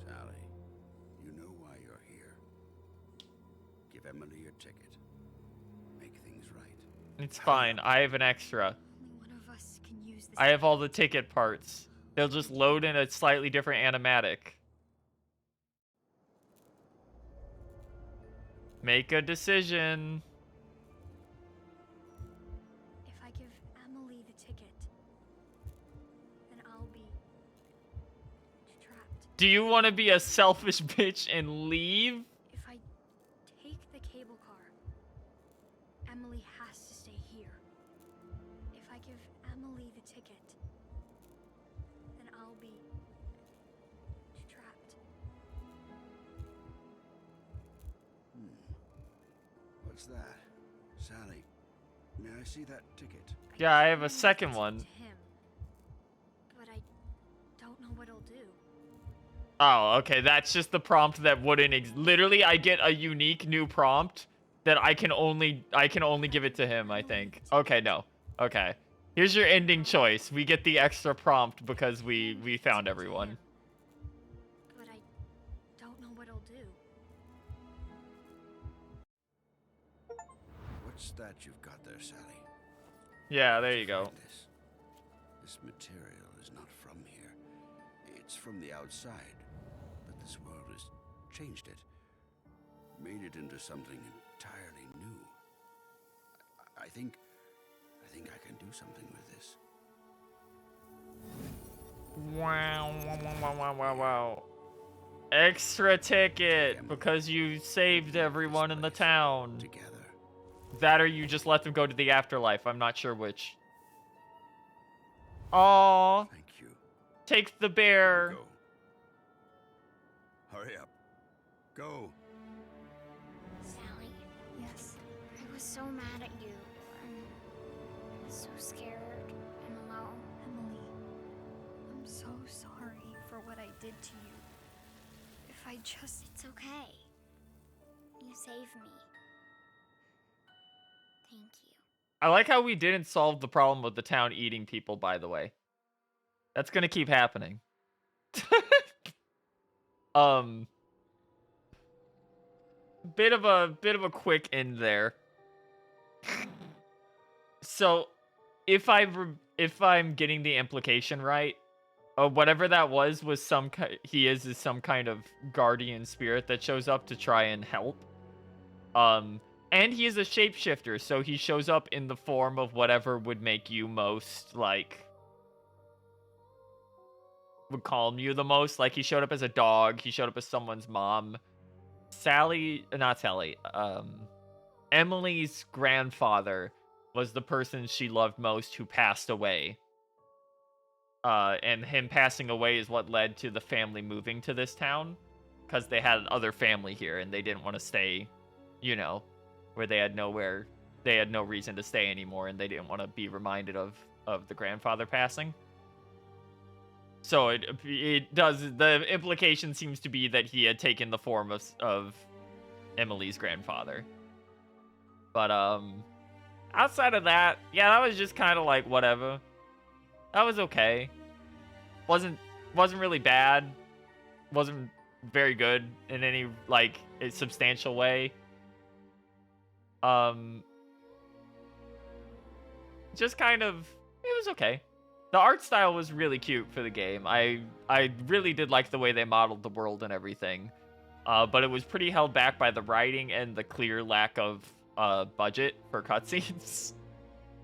Sally, you know why you're here. Give Emily your ticket. Make things right. it's fine. I have an extra. Only one of us can use this. I have all the ticket parts. They'll just load in a slightly different animatic. Make a decision. If I give Emily the ticket, then I'll be trapped. Do you want to be a selfish bitch and leave? If I take the cable car, Emily has to stay here. If I give Emily the ticket, then I'll be trapped. What's that? Sally, may I see that ticket? Yeah, I have can a give second it one. to him, but I don't know what he'll do. Oh, okay. That's just the prompt that wouldn't literally I get a unique new prompt that I can only give it to him, I think. Okay, no. Okay. Here's your ending choice. We get the extra prompt because we found everyone. But I don't know what it'll do. What's that you've got there, Sally? Yeah, there Where'd you go. find this? This material is not from here. It's from the outside. But this world has changed it. Made it into something entirely new. I think I can do something with this. Wow, wow, wow, wow, wow, wow, wow. Extra ticket because you saved everyone in the town. Together. That or you just let them go to the afterlife. I'm not sure which. Aw. Thank you. Take the bear. Go. Hurry up. Go. Sally? Yes? I was so mad at you. I'm so scared and alone. Emily, I'm so sorry for what I did to you. If I just... It's okay. You saved me. Thank you. I like how we didn't solve the problem with the town eating people, by the way. That's gonna keep happening. Bit of a quick end there. So, if I'm getting the implication right, whatever that was some he is some kind of guardian spirit that shows up to try and help. And he is a shapeshifter, so he shows up in the form of whatever would make you most, like, would calm you the most. Like, he showed up as a dog, he showed up as someone's mom. Emily's grandfather was the person she loved most who passed away. And him passing away is what led to the family moving to this town, because they had other family here and they didn't want to stay, you know, where they had no reason to stay anymore, and they didn't want to be reminded of the grandfather passing. So it does, the implication seems to be that he had taken the form of Emily's grandfather. But outside of that, yeah, that was just kind of like whatever. That was okay. Wasn't really bad. Wasn't very good in any like a substantial way. Just kind of, it was okay. The art style was really cute for the game. I really did like the way they modeled the world and everything. But it was pretty held back by the writing and the clear lack of budget for cutscenes.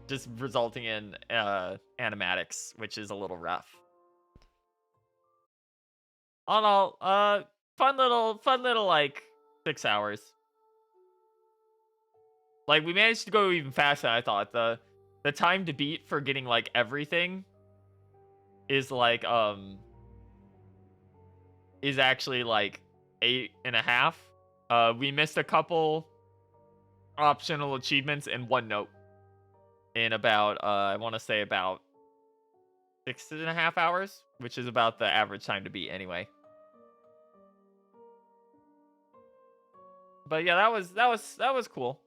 Just resulting in animatics, which is a little rough. All in all, fun little like 6 hours. Like, we managed to go even faster than I thought. The time to beat for getting like everything is like is actually like 8.5. We missed a couple optional achievements in one note in about I want to say about 6.5 hours, which is about the average time to beat anyway. But yeah, that was cool.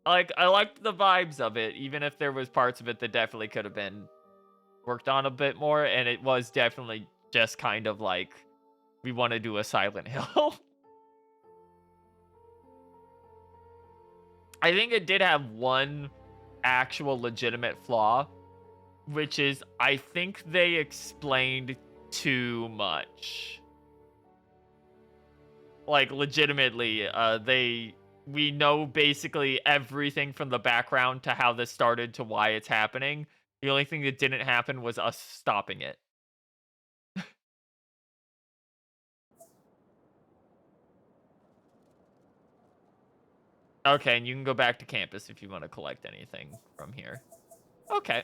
I liked the vibes of it, even if there was parts of it that definitely could have been worked on a bit more, and it was definitely just kind of like, we want to do a Silent Hill. I think it did have one actual legitimate flaw, which is I think they explained too much. Like, legitimately, we know basically everything from the background to how this started to why it's happening. The only thing that didn't happen was us stopping it. Okay, and you can go back to campus if you want to collect anything from here. Okay.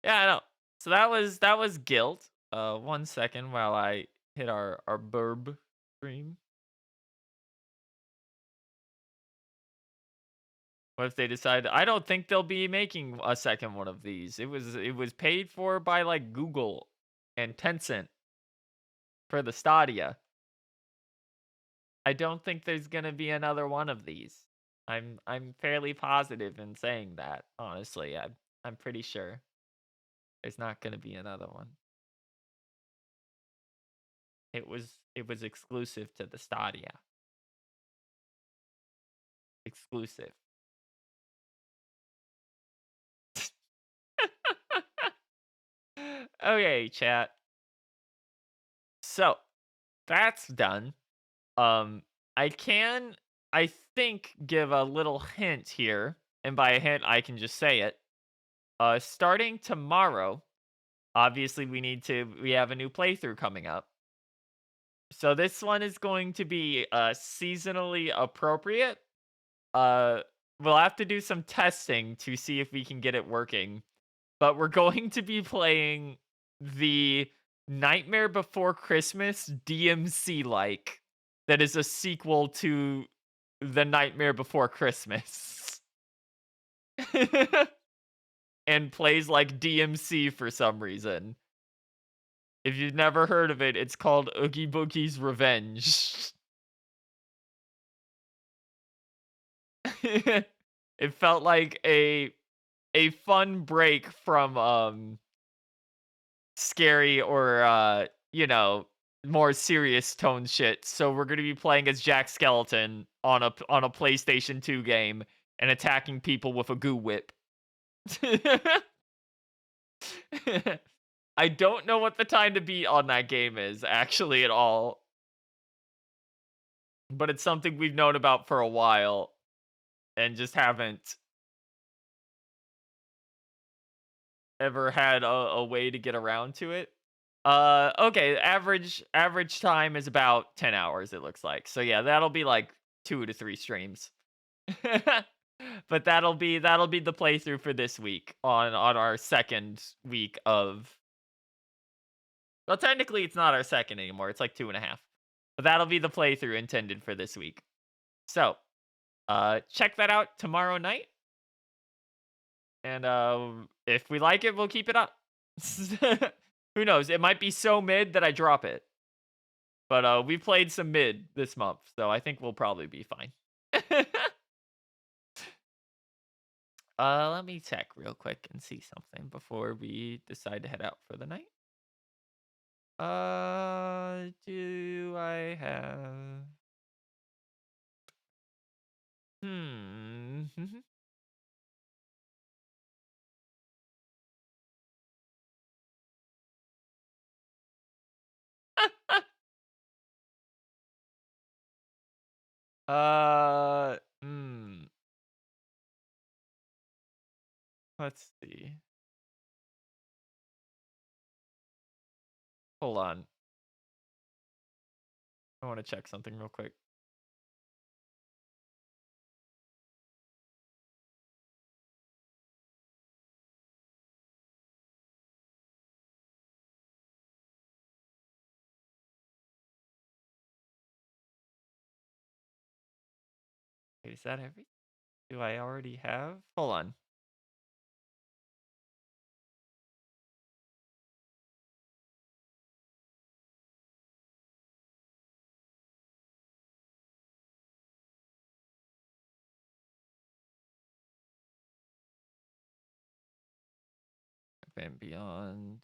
Yeah, I know. So that was GYLT. 1 second while I hit our burb stream. What if they decide? I don't think they'll be making a second one of these. It was paid for by like Google and Tencent for the Stadia. I don't think there's gonna be another one of these. I'm fairly positive in saying that, honestly. I'm pretty sure there's not gonna be another one. It was exclusive to the Stadia. Exclusive. Okay, chat. So, that's done. Um, I can, I think, give a little hint here, and by a hint, I can just say it. Starting tomorrow, obviously we have a new playthrough coming up. So this one is going to be seasonally appropriate. Uh, we'll have to do some testing to see if we can get it working. But we're going to be playing the Nightmare Before Christmas DMC like that is a sequel to The Nightmare Before Christmas. And plays like DMC for some reason. If you've never heard of it, it's called Oogie Boogie's Revenge. It felt like a fun break from scary or more serious tone shit. So we're gonna be playing as Jack Skeleton on a PlayStation 2 game and attacking people with a goo whip. I don't know what the time to beat on that game is actually at all. But it's something we've known about for a while and just haven't ever had a way to get around to it. Okay, average time is about 10 hours it looks like. So yeah, that'll be like 2 to 3 streams. But that'll be the playthrough for this week on our second week of. Well, technically it's not our second anymore. It's like 2.5. But that'll be the playthrough intended for this week. So, check that out tomorrow night. And if we like it, we'll keep it up. Who knows? It might be so mid that I drop it. But we played some mid this month, so I think we'll probably be fine. Let me check real quick and see something before we decide to head out for the night. Do I have? Hmm. Hmm. Let's see. Hold on. I want to check something real quick. Wait, is that everything? Do I already have? Hold on. And beyond.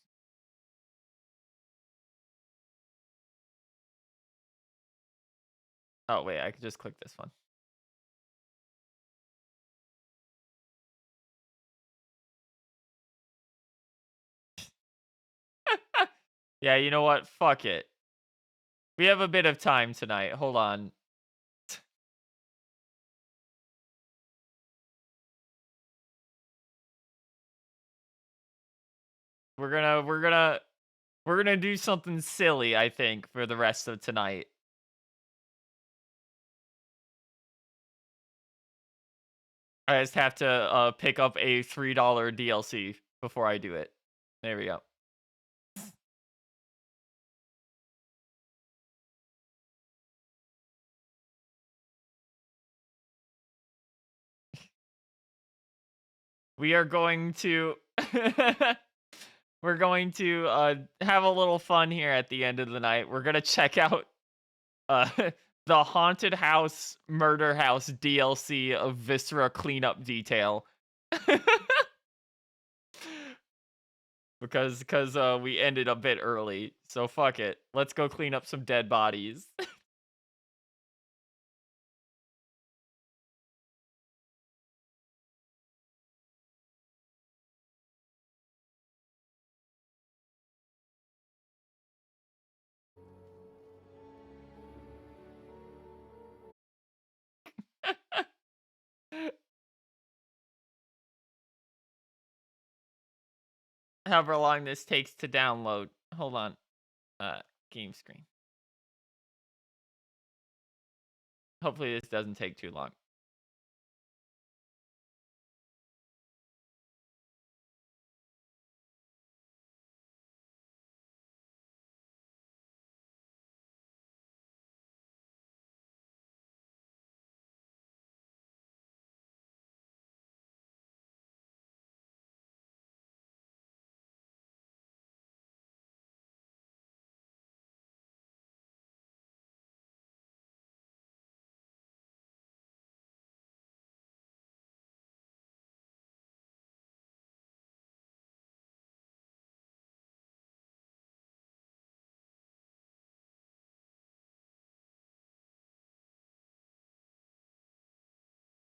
Oh, wait, I could just click this one. Yeah, you know what? Fuck it. We have a bit of time tonight. Hold on. We're gonna do something silly, I think, for the rest of tonight. I just have to pick up a $3 DLC before I do it. There we go. We are going to we're going to have a little fun here at the end of the night. We're gonna check out uh the haunted house murder house DLC of Viscera cleanup detail. because we ended a bit early. So fuck it. Let's go clean up some dead bodies. However long this takes to download. Hold on. Game screen. Hopefully this doesn't take too long.